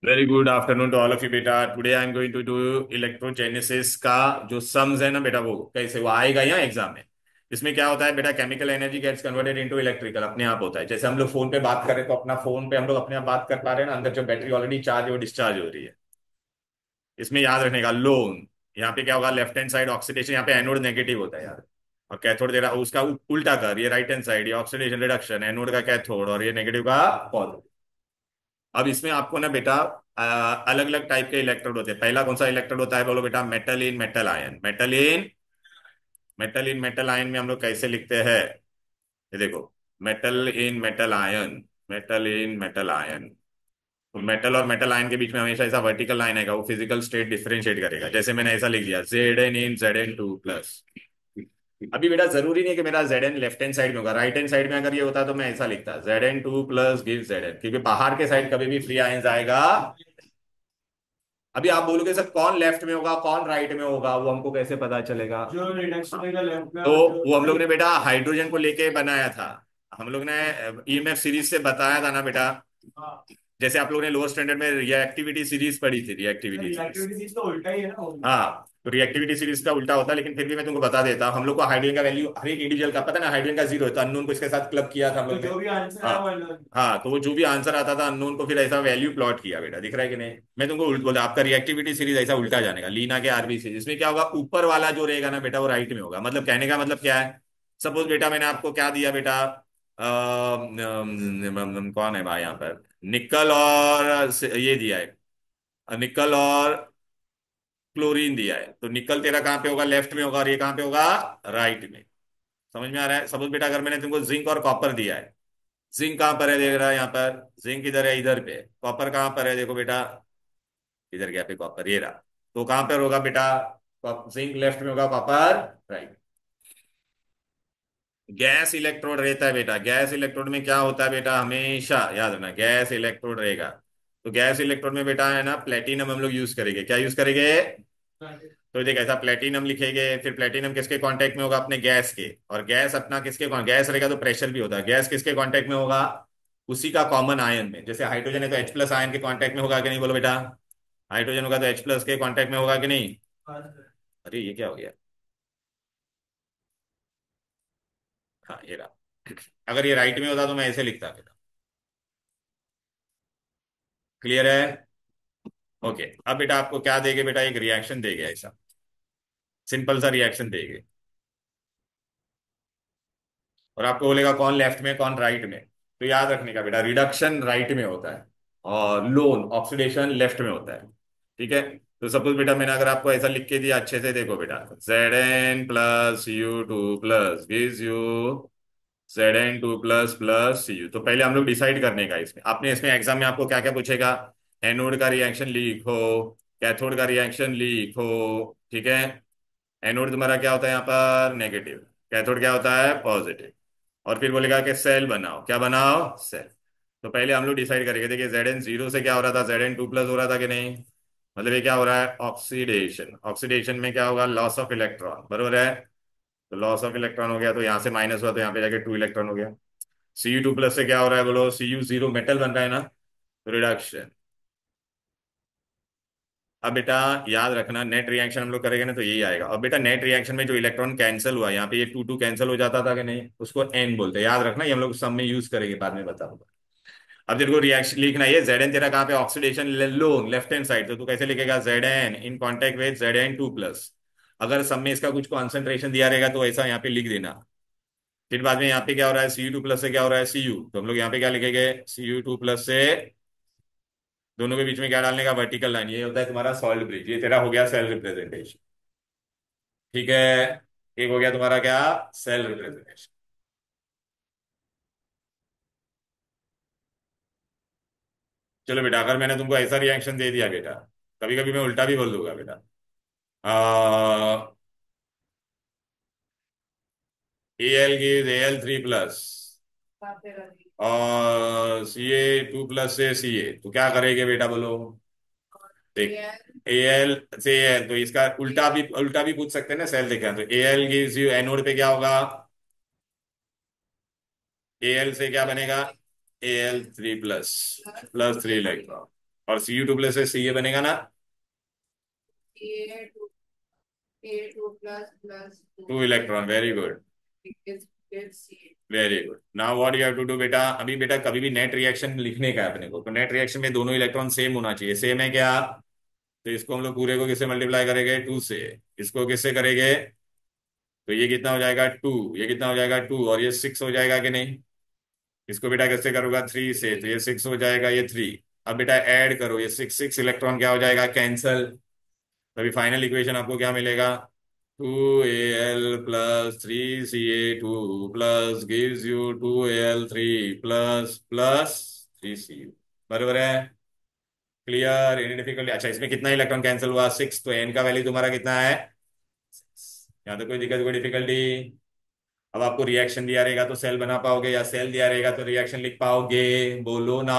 Very good afternoon to all of you बेटा। Today I am going to do electrogenesis का जो sums है ना बेटा, वो कैसे वो आएगा यहाँ एग्जाम में। इसमें क्या होता है बेटा, chemical energy gets converted into electrical, अपने आप होता है। जैसे हम लोग फोन पे बात कर रहे हैं तो अपना फोन पे हम लोग अपने आप बात कर पा रहे हैं ना, अंदर जो बैटरी ऑलरेडी चार्ज है वो डिस्चार्ज हो रही है। इसमें याद रखने का लोन, यहाँ पे क्या होगा, लेफ्ट हैंड साइड ऑक्सीडेशन, यहाँ पे एनोड नेगेटिव होता है यार। और कैथोड दे रहा उसका उल्टा कर, ये राइट हैंड साइड, ये ऑक्सीडेशन रिडक्शन, एनोड का कैथोड और ये नेगेटिव का पॉजिटिव। अब इसमें आपको ना बेटा अलग अलग टाइप के इलेक्ट्रोड होते हैं। पहला कौन सा इलेक्ट्रोड होता है बोलो बेटा, मेटल इन मेटल आयन। मेटल इन मेटल आयन में हम लोग कैसे लिखते हैं, ये देखो, मेटल इन मेटल आयन, मेटल इन मेटल आयन। तो मेटल और मेटल आयन के बीच में हमेशा ऐसा वर्टिकल लाइन आएगा, वो फिजिकल स्टेट डिफरेंशिएट करेगा। जैसे मैंने ऐसा लिख दिया, Zn in Zn2 प्लस। अभी बेटा जरूरी नहीं है कि मेरा Zn लेफ्ट हैंड साइड में होगा, राइट हैंड साइड में अगर ये होता तो मैं ऐसा लिखता, Zn2 प्लस गिव Zn, क्योंकि बाहर के साइड कभी भी फ्री आयंस आएगा। अभी आप बोलोगे सर कौन लेफ्ट में होगा कौन राइट में होगा, वो हमको कैसे पता चलेगा? जो रिडक्शन का लेफ्ट में तो और जो वो हम लोग ने राइट। बेटा हाइड्रोजन को लेके बनाया था। हम लोग ने ईएमएफ सीरीज से बताया था ना बेटा। हाँ, जैसे आप लोगों ने लोअर स्टैंडर्ड में रिएक्टिविटी सीरीज पढ़ी थी, रिएक्टिविटी सीरीज। रिएक्टिविटी चीज तो उल्टा ही है ना वो। हाँ, तो रिएक्टिविटी सीरीज का उल्टा होता है, लेकिन फिर भी मैं तुमको बता देता हूँ। हम लोग को हाइड्रोजन का वैल्यू हर एक इंडिविजुअल का पता है ना, हाइड्रोजन का जीरो है तो अननोन को इसके साथ क्लब किया था हम तो लोग ने। जो भी आंसर है वो हाँ। अलग। हाँ, तो वो जो भी आंसर आता था अननोन को फिर ऐसा वैल्यू प्लॉट किया बेटा, दिख रहा है कि नहीं? मैं तुमको उल्ट बोला, आपका रिएक्टिविटी सीरीज ऐसा उल्टा जाने का, लीना के आरबीसी। इसमें क्या होगा, ऊपर वाला जो रहेगा ना बेटा वो राइट में होगा। मतलब कहने का मतलब क्या है, सपोज बेटा मैंने आपको क्या दिया बेटा, कौन है भाई यहाँ पर, निकल और ये दिया है, निकल और क्लोरीन दिया है। तो निकल तेरा कहाँ पे होगा, लेफ्ट में होगा, और ये कहाँ पे होगा, राइट में। समझ में आ रहा है? सपोज बेटा अगर मैंने तुमको जिंक और कॉपर दिया है, जिंक कहाँ पर है देख रहा है यहाँ पर, जिंक इधर है, इधर पे। कॉपर कहाँ पर है देखो बेटा, इधर गया पे कॉपर, ये रहा। तो कहाँ पर होगा बेटा, जिंक लेफ्ट में होगा, कॉपर राइट। गैस इलेक्ट्रोड रहता है बेटा, गैस इलेक्ट्रोड में क्या होता है बेटा, हमेशा याद रखना, गैस इलेक्ट्रोड रहेगा। तो गैस इलेक्ट्रोड में बेटा है ना, प्लेटिनम हम लोग यूज करेंगे। क्या यूज करेंगे? तो देख ऐसा प्लेटिनम लिखेंगे, फिर प्लेटिनम किसके कांटेक्ट में होगा, अपने गैस के। और गैस अपना किसके, गैस रहेगा तो प्रेशर भी होता है, गैस किसके कांटेक्ट में होगा, उसी का कॉमन आयन में। जैसे हाइड्रोजन है तो H प्लस आयन के कांटेक्ट में होगा कि नहीं बोलो बेटा, हाइड्रोजन होगा तो H प्लस के कांटेक्ट में होगा कि नहीं? अरे ये क्या हो गया, हाँ ये रहा। अगर ये राइट में होता तो मैं ऐसे लिखता बेटा। क्लियर है? ओके। अब बेटा आपको क्या देंगे बेटा, एक रिएक्शन देंगे ऐसा, सिंपल सा रिएक्शन देंगे। और आपको बोलेगा कौन लेफ्ट में कौन राइट में। तो याद रखने का बेटा, रिडक्शन राइट में होता है और लोन ऑक्सीडेशन लेफ्ट में होता है। ठीक है? तो सपोज बेटा मैंने अगर आपको ऐसा लिख के दिया, अच्छे से देखो बेटा, Zn+U2 plus gives you Zn2++Cu। तो पहले हम लोग डिसाइड करने का, इसमें आपने, इसमें एग्जाम में आपको क्या क्या पूछेगा, एनोड का रिएक्शन लिखो, कैथोड का रिएक्शन लिखो। ठीक है? एनोड तुम्हारा क्या होता है यहाँ पर, नेगेटिव। कैथोड क्या होता है, पॉजिटिव। और फिर बोलेगा कि सेल बनाओ, क्या बनाओ, सेल। तो पहले हम लोग डिसाइड करेंगे, देखिए Zn जीरो से क्या हो रहा था, Zn2 प्लस हो रहा था कि नहीं। मतलब ये क्या हो रहा है, ऑक्सीडेशन। ऑक्सीडेशन में क्या होगा, लॉस ऑफ इलेक्ट्रॉन, बरोबर है। तो लॉस ऑफ इलेक्ट्रॉन हो गया, तो यहाँ से माइनस हुआ तो यहाँ पे जाके 2 इलेक्ट्रॉन हो गया। Cu2 प्लस से क्या हो रहा है बोलो, Cu0 मेटल बन रहा है ना, तो रिडक्शन। अब बेटा याद रखना, नेट रिएक्शन हम लोग करेंगे ना तो यही आएगा। अब बेटा नेट रिएक्शन में जो इलेक्ट्रॉन कैंसिल हुआ, यहाँ पे ये टू टू कैंसिल हो जाता था कि नहीं, उसको एन बोलते हैं। याद रखना, ये हम लोग सब में यूज करेंगे, बाद में बताऊंगा। अब तेरे को रिएक्शन लिखना है, ये Zn तेरा कहाँ पे, ऑक्सीडेशन लो लेफ्ट हैंड साइड। तो तू कैसे लिखेगा, Zn in contact with Zn2 plus. अगर सब में इसका कुछ कॉन्सेंट्रेशन दिया रहेगा तो ऐसा यहाँ पे लिख देना। फिर बाद में यहाँ पे क्या हो रहा है, Cu2 प्लस से क्या हो रहा है, Cu। तो हम लोग यहाँ पे क्या लिखेंगे, Cu2 प्लस से दोनों के बीच में क्या डालने का, वर्टिकल लाइन। ये होता है तुम्हारा सॉल्ट ब्रिज। ये तेरा हो गया सेल रिप्रेजेंटेशन। ठीक है? एक हो गया तुम्हारा क्या, सेल रिप्रेजेंटेशन। चलो बेटा, अगर मैंने तुमको ऐसा रिएक्शन दे दिया बेटा, कभी कभी मैं उल्टा भी बोल दूंगा बेटा, Al gives Al3 प्लस और Ca2 प्लस से Ca, तो क्या करेंगे बेटा बोलो। देख, एल से एल, तो इसका उल्टा भी पूछ सकते हैं ना, सेल देखा तो एल गिव्स यू, एनोड पे क्या होगा, एल से क्या बनेगा, Al3 प्लस, प्लस 3 इलेक्ट्रॉन। और Cu2+ से Ca बनेगा ना। A two, A two plus plus two two electron, very good. See. Very good, now what you have to do बेटा, अभी बेटा कभी भी नेट रिएक्शन लिखने का है अपने को, तो नेट रिएक्शन में दोनों इलेक्ट्रॉन सेम होना चाहिए। सेम है क्या? तो इसको हम लोग पूरे को किससे मल्टीप्लाई करेंगे? 2 से। इसको किससे करेंगे? तो ये कितना हो जाएगा? 2। ये कितना हो जाएगा? 2, और ये 6 हो जाएगा कि नहीं? इसको बेटा किससे करूंगा? 3 से, तो ये 6 हो जाएगा, ये 3। अब बेटा ऐड करो, ये 6 6 इलेक्ट्रॉन क्या हो जाएगा? कैंसल। तभी फाइनल इक्वेशन आपको क्या मिलेगा? 2Al+3Ca2 plus gives you 2Al3++3Cu। बराबर है? क्लियर? Any difficulty? अच्छा, इसमें कितना इलेक्ट्रॉन कैंसिल हुआ? 6, तो एन का वैल्यू तुम्हारा कितना है? 6। यहाँ तो कोई दिक्कत, कोई डिफिकल्टी? अब आपको रिएक्शन दिया रहेगा तो सेल बना पाओगे, या सेल दिया रहेगा तो रिएक्शन लिख पाओगे? बोलो ना।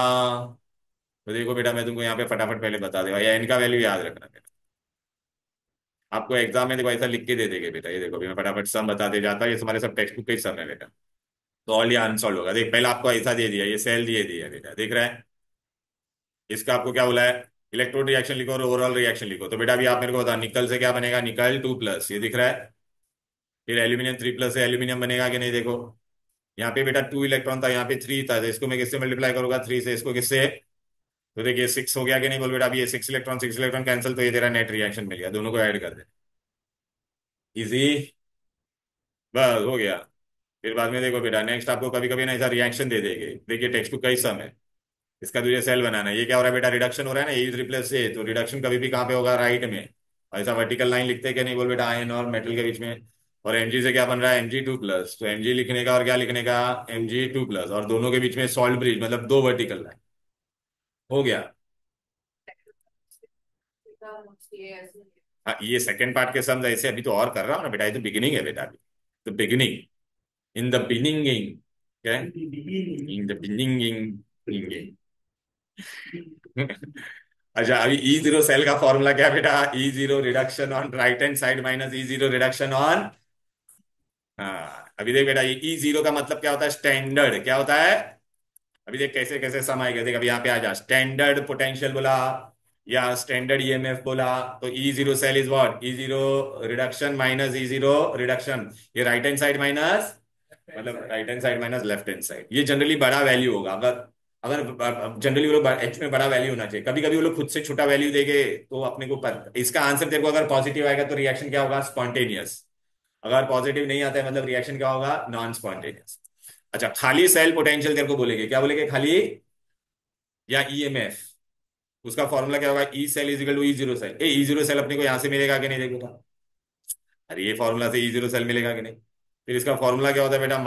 तो देखो बेटा, मैं तुमको यहाँ पे फटाफट पहले बता दूंगा, या इनका वैल्यू याद रखना बेटा। आपको एग्जाम में देखो ऐसा लिख के दे देंगे बेटा, ये देखो अभी मैं फटाफट सम बताते जाता हूँ, ये तुम्हारे सब टेक्स्ट बुक के ही सम है बेटा। तो ऑल ये आंसर होगा। देख, पहले आपको ऐसा दे दिया, ये सेल दिए दिया बेटा, देख रहा है? इसका आपको क्या बोला है? इलेक्ट्रोड रिएक्शन लिखो और ओवरऑल रिएक्शन लिखो। तो बेटा अभी आप मेरे को बताओ, निकल से क्या बनेगा? निकल 2+, ये दिख रहा है। फिर एल्यूमिनियम 3+ से एल्यूमिनियम बनेगा कि नहीं? देखो, यहाँ पे बेटा 2 इलेक्ट्रॉन था, यहाँ पे 3 था, तो इसको मैं किससे मल्टीप्लाई करूंगा? 3 से। इसको किससे? तो देखिए 6 हो गया कि नहीं? बोल बेटा, अभी ये 6 इलेक्ट्रॉन कैंसिल, तो ये तेरा नेट रिएक्शन मिल गया, दोनों को ऐड कर दे। इजी। बस हो गया। फिर बाद में देखो बेटा, नेक्स्ट आपको कभी कभी ना ऐसा रिएक्शन दे देंगे, देखिए टेक्स्ट बुक का ही सम है। इसका तुझे सेल बनाना है, ये क्या हो रहा है बेटा? रिडक्शन हो रहा है ना, A3+ से, तो रिडक्शन कभी भी कहाँ पे होगा? राइट में। ऐसा वर्टिकल लाइन लिखते हैं कि नहीं? बोल बेटा, आयन और मेटल के बीच में। और Mg से क्या बन रहा है? Mg2+, तो Mg लिखने का और क्या लिखने का? Mg2+, और दोनों के बीच में सॉल्ट ब्रिज, मतलब दो वर्टिकल लाइन। हो गया। ये ऐसे हाँ, ये सेकंड पार्ट के सम ऐसे अभी तो और कर रहा हूँ ना बेटा, ये तो बिगिनिंग है बेटा अभी। तो बिगिनिंग, इन द बिगिनिंग, क्या है? In the beginning. अच्छा, अभी E0 सेल का फॉर्मूला क्या है बेटा? E0 reduction on right hand side minus E0 reduction on. हाँ, अभी देख बेटा, ये E0 का मतलब क्या होता है? स्टैंडर्ड क्या होता है? अभी देख कैसे कैसे सम आएगा, देख अभी यहाँ पे आ जा, स्टैंडर्ड पोटेंशियल बोला, या स्टैंडर्ड ईएमएफ बोला, तो E0 cell is what? E0 reduction minus E0 reduction, ये राइट हैंड साइड माइनस, मतलब right hand side minus left hand side. ये जनरली बड़ा वैल्यू होगा, अगर अगर जनरली वो लोग एच में बड़ा वैल्यू होना चाहिए, कभी कभी वो लोग खुद से छोटा वैल्यू देंगे, तो अपने को इसका आंसर तेरे को अगर पॉजिटिव आएगा तो रिएक्शन क्या होगा? स्पॉन्टेनियस। अगर पॉजिटिव नहीं आता है मतलब रिएक्शन क्या होगा? Non spontaneous. अच्छा, खाली सेल पोटेंशियल तेरे को बोलेंगे, क्या बोलेंगे? खाली, या ईएमएफ, उसका फॉर्मूला क्या होगा? E cell is equal to E0 cell. E0 cell अपने को यहां से मिलेगा कि नहीं? देखो, अरे ये फॉर्मूला से E0 सेल मिलेगा कि नहीं? फिर इसका फॉर्मूला क्या होता है बेटा?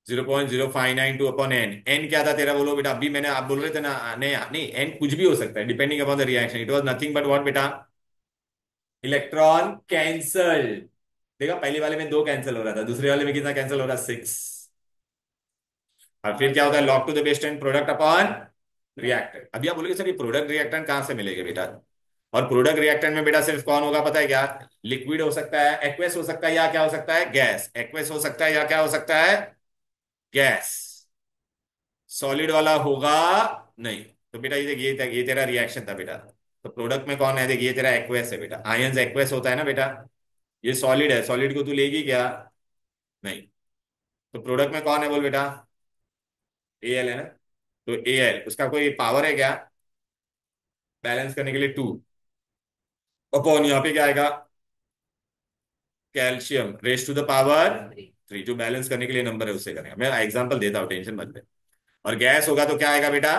-0.0592/n। एन क्या था तेरा? बोलो बेटा, अभी मैंने, आप बोल रहे थे ना, नहीं नहीं, एन कुछ भी हो सकता है depending upon the reaction. It was nothing but what बेटा? Electron cancel. देखा, पहले वाले में 2 कैंसिल हो रहा था, दूसरे वाले में कितना कैंसिल हो रहा? 6। और फिर क्या होता है? Log to the best and product upon reactant. अभी आप बोलोगे सर ये प्रोडक्ट रिएक्टेंट कहां से मिलेगा बेटा? और प्रोडक्ट रिएक्टेंट में बेटा सिर्फ कौन होगा पता है क्या? लिक्विड हो सकता है, एक्वेस हो सकता है, या क्या हो सकता है? गैस। एक्वेस हो सकता है या क्या हो सकता है? गैस। सॉलिड वाला होगा नहीं। तो बेटा ये देख, ये तेरा रिएक्शन था बेटा। तो प्रोडक्ट में कौन है? देख, ये तेरा एक्वेस है बेटा, आयंस एक्वेस होता है ना बेटा। ये सॉलिड है, सॉलिड को तू लेगी क्या? नहीं। तो प्रोडक्ट में कौन है बोल बेटा? Al है ना। तो Al, उसका कोई पावर है क्या बैलेंस करने के लिए? 2 अपॉन यहाँ पे क्या आएगा? Calcium raise to the power 3, जो बैलेंस करने के लिए नंबर है उससे करेंगे। मैं एग्जांपल देता हूँ, टेंशन मत ले। और गैस होगा तो क्या आएगा बेटा?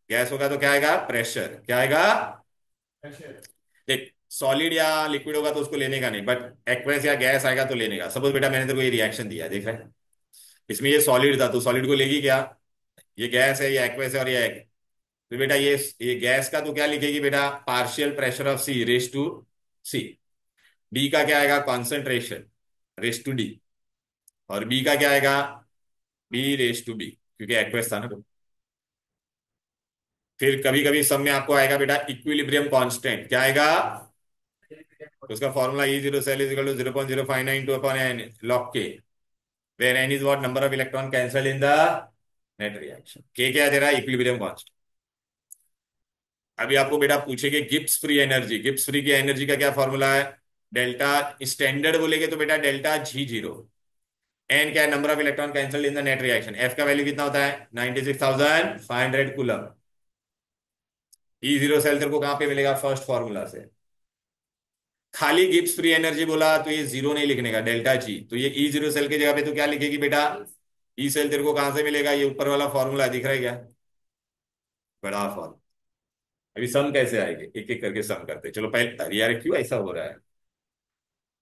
गैस होगा तो क्या आएगा? प्रेशर। क्या आएगा? देख, सॉलिड या लिक्विड होगा तो उसको लेने का नहीं, बट एक्वेस या गैस आएगा तो लेने का। सपोज बेटा मैंने तेरे को ये रिएक्शन दिया, देख रहा है, इसमें ये सॉलिड था, तो सॉलिड को लेगी क्या? ये गैस है, ये एक्वेस है, और ये तो बेटा ये गैस का तो क्या लिखेगी बेटा? Partial pressure of C raise to C. D का क्या आएगा? Concentration raise to D. और बी का क्या आएगा? बी रेस टू बी, क्योंकि एक्वेस था ना तो। फिर कभी कभी सब में आपको आएगा बेटा इक्विलिब्रियम कांस्टेंट, क्या आएगा? तो उसका formula E0 cell is equal to 0.0592 upon N log K, where N is what? Number of electron cancel in the net reaction. K क्या दे रहा है? Equilibrium constant. अभी आपको बेटा पूछेंगे Gibbs free energy. Gibbs free की एनर्जी का क्या फॉर्मूला है? डेल्टा, स्टैंडर्ड बोलेंगे तो बेटा डेल्टा जी जीरो। एन क्या है? Number of electron cancel in the net reaction. F का वैल्यू कितना होता है? 96,500 कूलम। ई जीरो सेल तेरे को कहां पे मिलेगा? फर्स्ट फॉर्मूला से। खाली गिब्स फ्री एनर्जी बोला तो ये जीरो नहीं लिखने का, डेल्टा जी। तो ये ई जीरो सेल की जगह पे तो क्या लिखेगी बेटा? ई सेल तेरे को कहां से मिलेगा? ये ऊपर वाला फॉर्मूला दिख रहा है क्या? बड़ा फॉर्मूला। अभी सम कैसे आएंगे? एक एक करके सम करते चलो। पहले अरे यार क्यों ऐसा हो रहा है?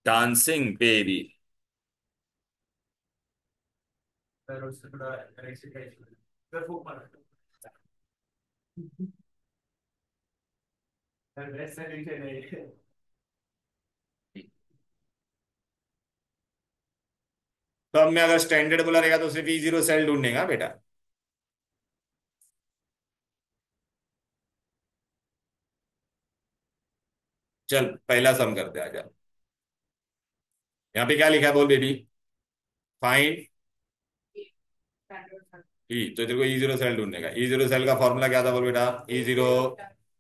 Dancing baby. तो अब मैं अगर स्टैंडर्ड बोला रहेगा तो सिर्फ ई जीरो सेल ढूंढने का बेटा। चल पहला सम करते आ जा। यहाँ पे क्या लिखा है बोल बेबी? Find E. तो तेरे को ई जीरो सेल ढूंढने का। ई जीरो सेल का फॉर्मूला क्या था बोल बेटा? E zero.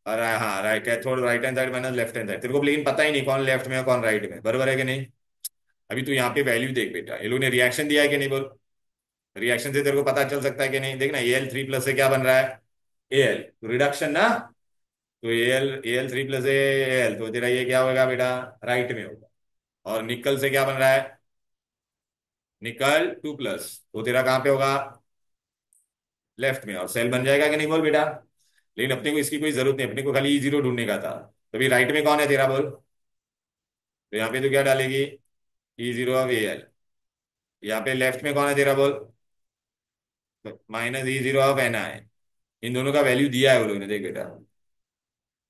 अरे हाँ राइट है, थोड़ा right hand side minus left hand side. तेरे को लेकिन पता ही नहीं कौन लेफ्ट में है कौन राइट में, बराबर है कि नहीं? अभी तू यहाँ पे वैल्यू देख बेटा, ये लोग ने रिएक्शन दिया है कि नहीं बोल? रिएक्शन से तेरे को पता चल सकता है कि नहीं? देखना, ए एल थ्री प्लस से क्या बन रहा है? A L. रिडक्शन ना। तो A L three plus A L, तो तेरा ये क्या होगा बेटा? राइट में होगा। और निकल से क्या बन रहा है? निकल टू प्लस, तो तेरा कहाँ पे होगा? लेफ्ट में। और सेल बन जाएगा कि नहीं बोल बेटा? लेकिन अपने को इसकी कोई जरूरत नहीं, अपने को खाली ई जीरो ढूंढने का था। तो अभी राइट में कौन है तेरा बोल? तो यहाँ पे तो क्या डालेगी? E zero of A L. यहाँ पे लेफ्ट में कौन है तेरा बोल? Minus E zero of N I. इन दोनों का वैल्यू दिया है वो लोगों ने, देख बेटा।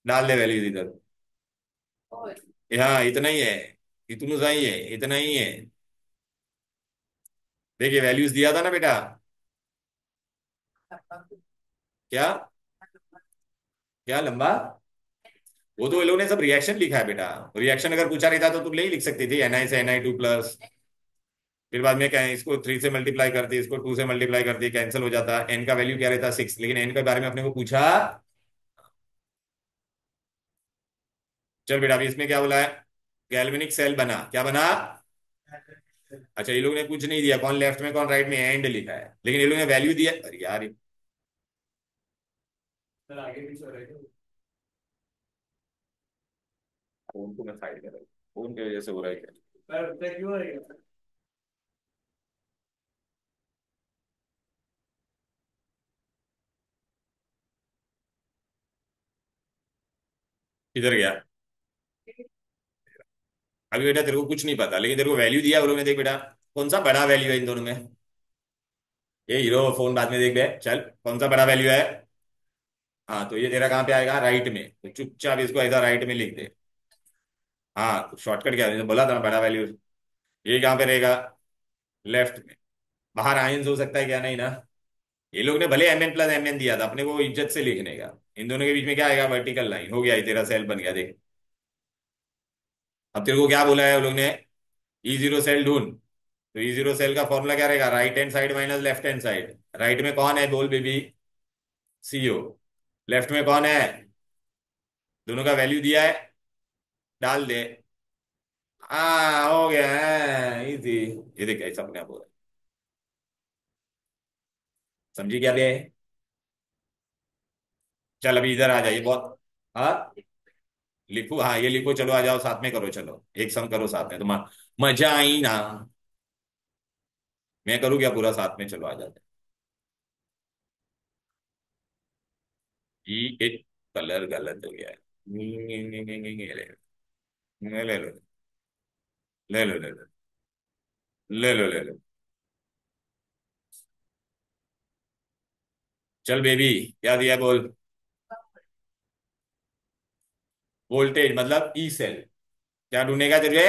डाल दे वैल्यूज इधर। हाँ इतना ही है, इतना सही है, इतना ही है। देखिए वैल्यूज दिया था ना बेटा। क्या? क्या लंबा? वो तो ये लोगों ने सब रिएक्शन लिखा है बेटा। रिएक्शन अगर पूछा रहता तो तुम ले ही लिख सकती थी, एन आई से एन आई टू प्लस। फिर बाद में क्या है, इसको थ्री से मल्टीप्लाई करती, इसको टू से मल्टीप्लाई करती, कैंसिल हो जाता। एन का वैल्यू क्या रहता? सिक्स। लेकिन एन के बारे में अपने को पूछा। चल बेटा अभी इसमें क्या बोला है? गैल्वेनिक सेल बना, क्या बना? अच्छा ये लोग ने कुछ नहीं दिया, कौन लेफ्ट में कौन राइट में, एंड लिखा है। लेकिन ये लोग ने वैल्यू दिया। अरे यार फोन को मैं साइड कर रहा हूँ, फोन की वजह से हो रहा है क्या? किधर गया? अभी बेटा तेरे को कुछ नहीं पता, लेकिन तेरे को वैल्यू दिया वो लोग ने, देख बेटा। कौन सा बड़ा वैल्यू है इन दोनों में? ये हीरो फोन बाद में देख बे, चल कौन सा बड़ा वैल्यू है? हाँ तो ये तेरा कहाँ पे आएगा? राइट में। तो चुपचाप इसको ऐसा राइट में लिख दे। हाँ शॉर्टकट क्या है, बोला था ना बड़ा वैल्यू। ये कहाँ पे रहेगा? लेफ्ट में। बाहर आयंस हो सकता है क्या? नहीं ना। ये लोग ने भले M N plus M N दिया था, अपने को इज्जत से लिखने का। इन दोनों के बीच में क्या आएगा? Vertical line. हो गया, ये तेरा सेल बन गया देख। अब तेरे को क्या बोला है वो लोग ने? ई जीरो सेल ढूंढ। तो ई जीरो सेल का फॉर्मूला क्या रहेगा? Right hand side minus left hand side. Right में कौन है बोल बेबी? सीओ। लेफ्ट में कौन है? दोनों का वैल्यू दिया है, डाल दे। हाँ हो गया है इजी। ये देख ऐसा अपने आप हो रहा है। समझी क्या बे? चल अभी इधर आ जाइए बहुत। हाँ लिखो, हाँ ये लिखो, चलो आ जाओ साथ में करो, चलो एक सम करो साथ में, तुम्हारा मजा आई ना। मैं करूँ क्या पूरा साथ में? चलो आ जाते हैं। एक कलर गलत हो गया है। ले ले लो, ले लो, ले लो, ले लो, ले लो। चल बेबी, क्या दिया बोल? वोल्टेज मतलब ई सेल। क्या ढूंढेगा तेरे?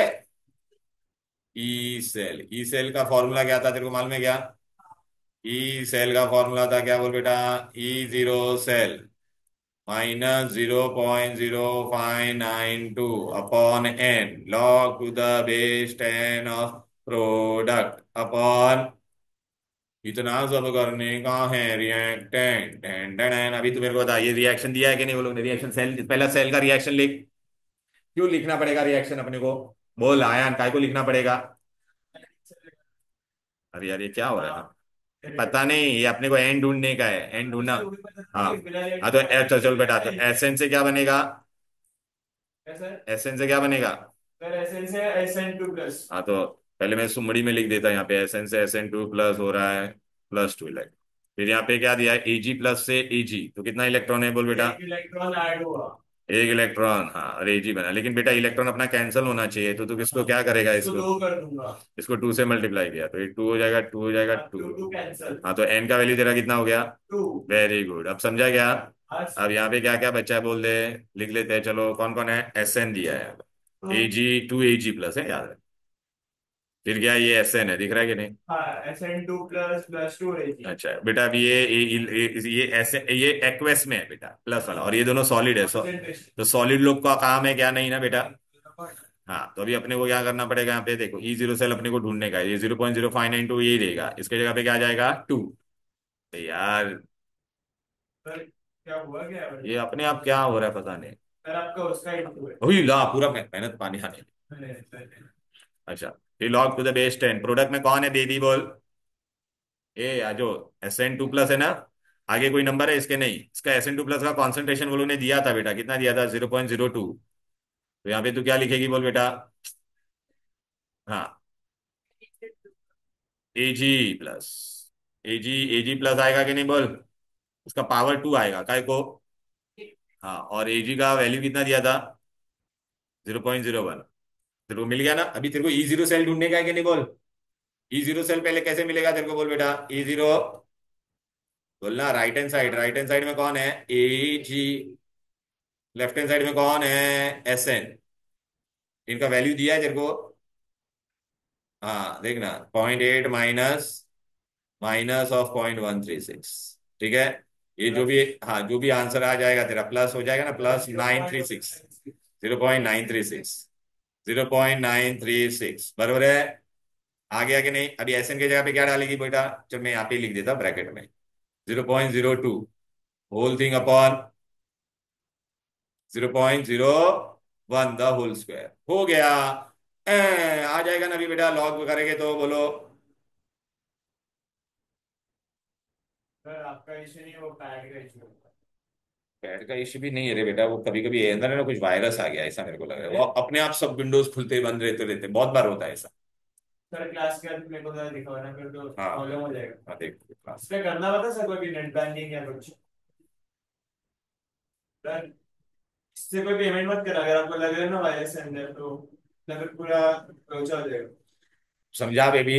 E cell. ई सेल का फॉर्मूला क्या था तेरे को मालूम है क्या? ई सेल का फॉर्मूला था क्या बोल बेटा? E zero cell minus 0.0592 upon N log to the base 10 of product upon इतना सब करने का है रिएक्टेंट अभी तो मेरे को बता, ये रिएक्शन दिया है कि नहीं वो लोग ने? रिएक्शन सेल, पहला सेल का रिएक्शन लिख। क्यों लिखना पड़ेगा रिएक्शन अपने को? बोल आयन काय को लिखना पड़ेगा? अरे यार ये क्या हो रहा है? पता नहीं, ये अपने को एन ढूंढने का है, एन ढूंढना। हाँ। हाँ तो चल चल बेटा, तो एसएन से क्या बनेगा? एसएन से क्या बनेगा? हाँ तो पहले मैं सुमड़ी में लिख देता, यहाँ पे एसएन से SN2+ हो रहा है, +2 इलेक्ट्रॉन। फिर यहाँ पे क्या दिया है? Ag+ से Ag, तो कितना इलेक्ट्रॉन है बोल बेटा? इलेक्ट्रॉन ऐड हुआ। एक इलेक्ट्रॉन, हाँ, और Ag बना, लेकिन बेटा इलेक्ट्रॉन अपना कैंसिल होना चाहिए, तो तू किसको क्या करेगा? इसको इसको दो कर दूंगा। इसको 2 से मल्टीप्लाई किया तो ये 2 हो जाएगा, 2 हो जाएगा, 2। Two two cancel. हाँ तो एन का वैल्यू तेरा कितना हो गया? टू। वेरी गुड, अब समझा क्या? आज अब यहाँ पे क्या क्या बच्चा है बोल दे, लिख लेते हैं, चलो कौन कौन है? SN दिया है, Ag 2 Ag+ है, याद है। फिर क्या, ये SN है, दिख रहा है कि नहीं? हाँ SN2++2 रहेगी। अच्छा बेटा, अब ये ऐसे ये एक्वेस में है बेटा, प्लस वाला, और ये दोनों सॉलिड है, तो सॉलिड लोग का काम है क्या? नहीं ना बेटा। हाँ तो अभी अपने को क्या करना पड़ेगा? यहाँ पे देखो, E0 सेल अपने को ढूंढने का है, ये 0.0592 यही रहेगा, इसके जगह पे क्या आ जाएगा? 2। यार सर क्या हुआ क्या है भाई? ये अपने आप क्या हो रहा है पता नहीं। सर आपका उसका ही टू है। हुई ला पूरा मेहनत पानी आने लगी। अच्छा, ये log to the base 10 product में कौन है बेबी बोल? ए आ जो SN2+ है ना, आगे कोई नंबर है इसके? नहीं, इसका SN2+ का कॉन्सेंट्रेशन वो लोगों ने दिया था बेटा, कितना दिया था? 0.02। तो यहाँ पे तू क्या लिखेगी बोल बेटा? हाँ, Ag+, Ag+ आएगा कि नहीं बोल? उसका पावर 2 आएगा काय को? हाँ, और Ag का वैल्यू कितना दिया था? 0.01। तेरे को मिल गया ना? अभी तेरे को E0 सेल ढूंढने का है कि नहीं बोल? E0 सेल पहले कैसे मिलेगा तेरे को बोल बेटा? E0 बोलना, राइट हैंड साइड में कौन है? Ag। लेफ्ट हैंड साइड में कौन है? SN। इनका वैल्यू दिया है तेरे को? हाँ देखना, 0.8 माइनस माइनस ऑफ 0.136। ठीक है, ये जो भी, हाँ जो भी आंसर आ जाएगा तेरा प्लस हो जाएगा ना, +936। 0.936, 0.936 बरोबर है। आ गया कि नहीं? अभी SN की जगह पे क्या डालेगी बेटा? चल मैं यहाँ पे लिख देता ब्रैकेट में, 0.02 whole thing upon 0.01 the whole square, हो गया। आ जाएगा ना अभी बेटा, लॉग करेंगे तो बोलो। सर आपका इशू नहीं, वो पैड का इशू है। पैड का इश्यू भी नहीं है रे बेटा, वो कभी कभी अंदर है ना कुछ वायरस आ गया ऐसा मेरे को लग रहा है, वो अपने आप सब विंडोज खुलते बंद रहते रहते, बहुत बार होता है ऐसा। सर क्लास के बाद मेरे को जरा दिखवाना, फिर तो हाँ प्रॉब्लम हो जाएगा। हाँ देख। इस पे करना पता सर, कोई भी नेट बैंकिंग या कुछ? सर इससे कोई पेमेंट मत करना, अगर आपको लग रहा है ना वायरस है अंदर, तो फिर पूरा लोचा हो जाएगा। समझा बेबी?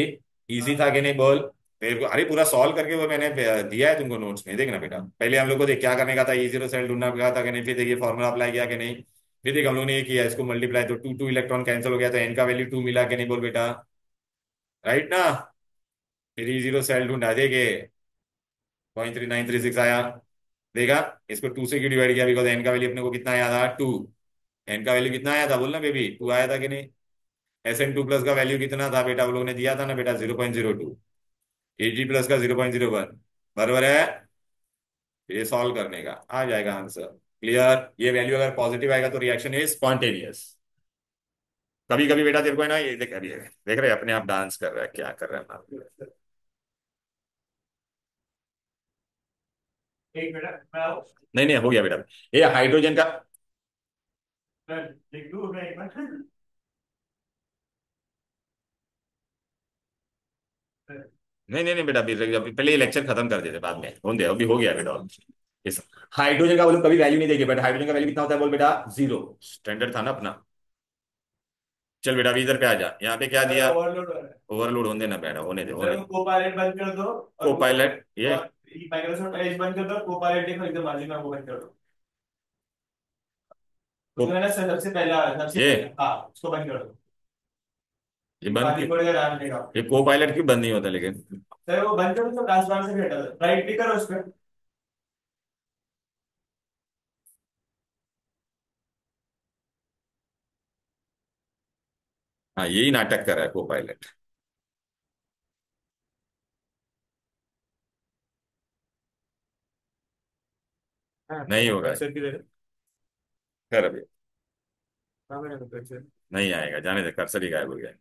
इजी था हाँ। कि नहीं बोल? तेरे को अरे पूरा सॉल्व करके वो मैंने दिया है तुमको नोट्स में, देखना बेटा। पहले हम लोग को देख क्या करने का था, E0 सेल ढूंढना का था कि नहीं, फिर देखिए फॉर्मूला अप्लाई किया कि नहीं, फिर देख हम लोग ने ये किया, इसको मल्टीप्लाई, तो 2 इलेक्ट्रॉन कैंसिल हो गया, तो एन का वैल्यू 2 मिला कि नहीं बोल बेटा? राइट ना? फिर E0 सेल ढूंढा, देखे 0.3936 आया। देखा, इसको 2 से क्यों डिवाइड किया? बिकॉज एन का वैल्यू अपने को कितना आया था? 2। एन का वैल्यू कितना आया था बोलना बेबी? 2 आया था कि नहीं? SN2+ का वैल्यू कितना था बेटा? वो लोग ने दिया था ना बेटा, 0.02। Ag+ का 0.01, बराबर है। ये सॉल्व करने का आ जाएगा आंसर। क्लियर? ये वैल्यू अगर पॉजिटिव आएगा तो रिएक्शन इज स्पॉन्टेनियस। कभी कभी बेटा तेरे को है ना, ये देख, अभी देख रहे हैं अपने आप डांस कर रहा है, क्या कर रहा है? एक मिनट मैं आओ। नहीं नहीं, हो गया बेटा। ये हाइड्रोजन का, सर लिख दूँ मैं एक बार? सर, नहीं नहीं नहीं बेटा, अभी पहले ये लेक्चर खत्म कर देते, बाद में होंगे, अभी हो गया बेटा। इस हाइड्रोजन का बोलो कभी वैल्यू नहीं देगी बेटा, हाइड्रोजन का वैल्यू कितना होता है बोल बेटा? 0। स्टैंडर्ड था ना अपना। चल बेटा अभी इधर पे आ जा, यहाँ पे क्या सर दिया? ओवरलोड हो रहा है। ओवरलोड होने देना बेटा, होने दे होने सर दे। वो कोपायलट बंद कर दो। को पायलट ये और माइक्रोसॉफ्ट एज बंद कर दो, कोपायलट देखो एकदम बाजू में, वो बंद कर दो। को, उसमें ना सर सबसे पहला, सबसे ये पहला, हाँ उसको बंद कर दो। ये ये बंद खाली क्यों? पड़ेगा, राम देगा। ये को पायलट क्यों बंद नहीं होता लेकिन? सर वो बंद कर दो, तो ट्रांसफार्मर से भी हटा दो, राइट क्लिक करो उस पर। हाँ यही नाटक कर रहा है को पायलट। हाँ नहीं होगा। कर्सर की तरह। कर अभी। हाँ मैंने कर्सर। नहीं आएगा, जाने दे, कर्सर ही गायब हो गया।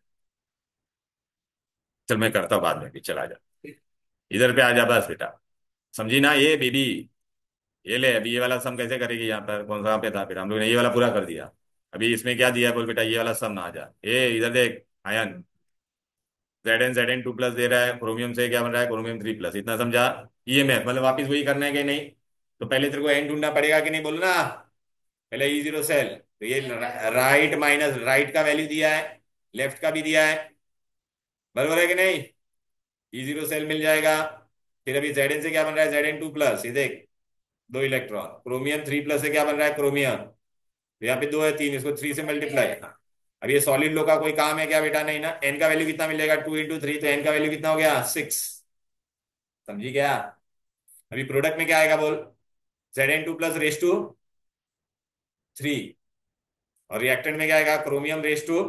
चल मैं करता हूँ बाद में भी, चल आ जा। इधर पे आ जा बस बेटा। समझी ना ये बेबी। ये ले, अभी ये वाला सम कैसे करेगी यहाँ पर, कौन सा पे था, फिर हम लोग ने ये वाला पूरा कर दिया। अभी इसमें क्या दिया है बोल बेटा, ये वाला सम ना आ जा, ये इधर देख आयन। Zn टू प्लस दे रहा है, क्रोमियम से क्या बन रहा है, क्रोमियम 3 प्लस, इतना समझा। ईएमएफ मतलब वापिस वही करना है कि नहीं। तो पहले तेरे को एन ढूंढना पड़ेगा कि नहीं बोलना। पहले ई जीरो सेल, तो ये राइट माइनस राइट का वैल्यू दिया है, लेफ्ट का भी दिया है, बराबर है कि नहीं। ई जीरो सेल मिल जाएगा। फिर अभी Zn से क्या बन रहा है, Zn2 प्लस, ये देख, 2 इलेक्ट्रॉन, क्रोमियम 3 प्लस से क्या बन रहा है, क्रोमियम। तो यहाँ पे 2 है 3, इसको 3 से मल्टीप्लाई। अब ये सॉलिड लो का कोई काम है क्या बेटा, नहीं ना। एन का वैल्यू कितना मिलेगा, 2 × 3, तो एन का वैल्यू कितना हो गया, 6। समझी क्या। अभी प्रोडक्ट में क्या आएगा बोल, Zn2 प्लस रेस टू 3। और रिएक्टेंट में क्या आएगा, क्रोमियम रेस टू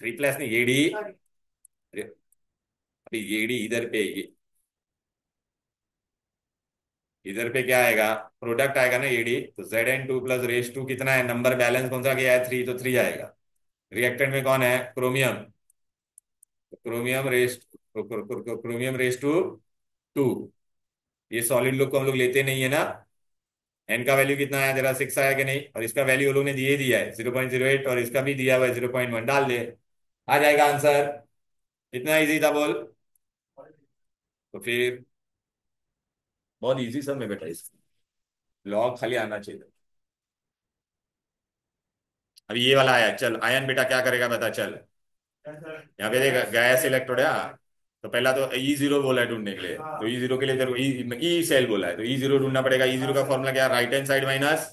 3 प्लस, नहीं ये डी। अरे अभी ये डी इधर पे इधर पे क्या आएगा, प्रोडक्ट आएगा ना ये डी। तो Zn2 प्लस रेस टू कितना है, नंबर बैलेंस कौन सा गया है, 3, तो 3 आएगा। रिएक्टेंट में कौन है, क्रोमियम। Chromium raise to 2। ये सॉलिड लोग को हम लोग लेते नहीं है ना। एन का वैल्यू कितना है तेरा, 6 आया कि नहीं, और इसका वैल्यू वो लोग ने दिए दिया है 0.08, और इसका भी दिया हुआ है 0.1, डाल दे, आ जाएगा आंसर। इतना इजी था बोल। तो फिर बहुत इजी सब में बेटा, इसका लॉग खाली आना चाहिए। अभी ये वाला आया, चल आयन बेटा क्या करेगा बता चल। यहाँ पे देख गैस इलेक्ट्रोड है, हाँ। तो पहला तो ई जीरो बोला है ढूंढने के लिए, तो ई जीरो के लिए तेरे को ई सेल बोला है, तो ई जीरो ढूंढना पड़ेगा। ई जीरो का फॉर्मूला क्या है, राइट हैंड साइड माइनस।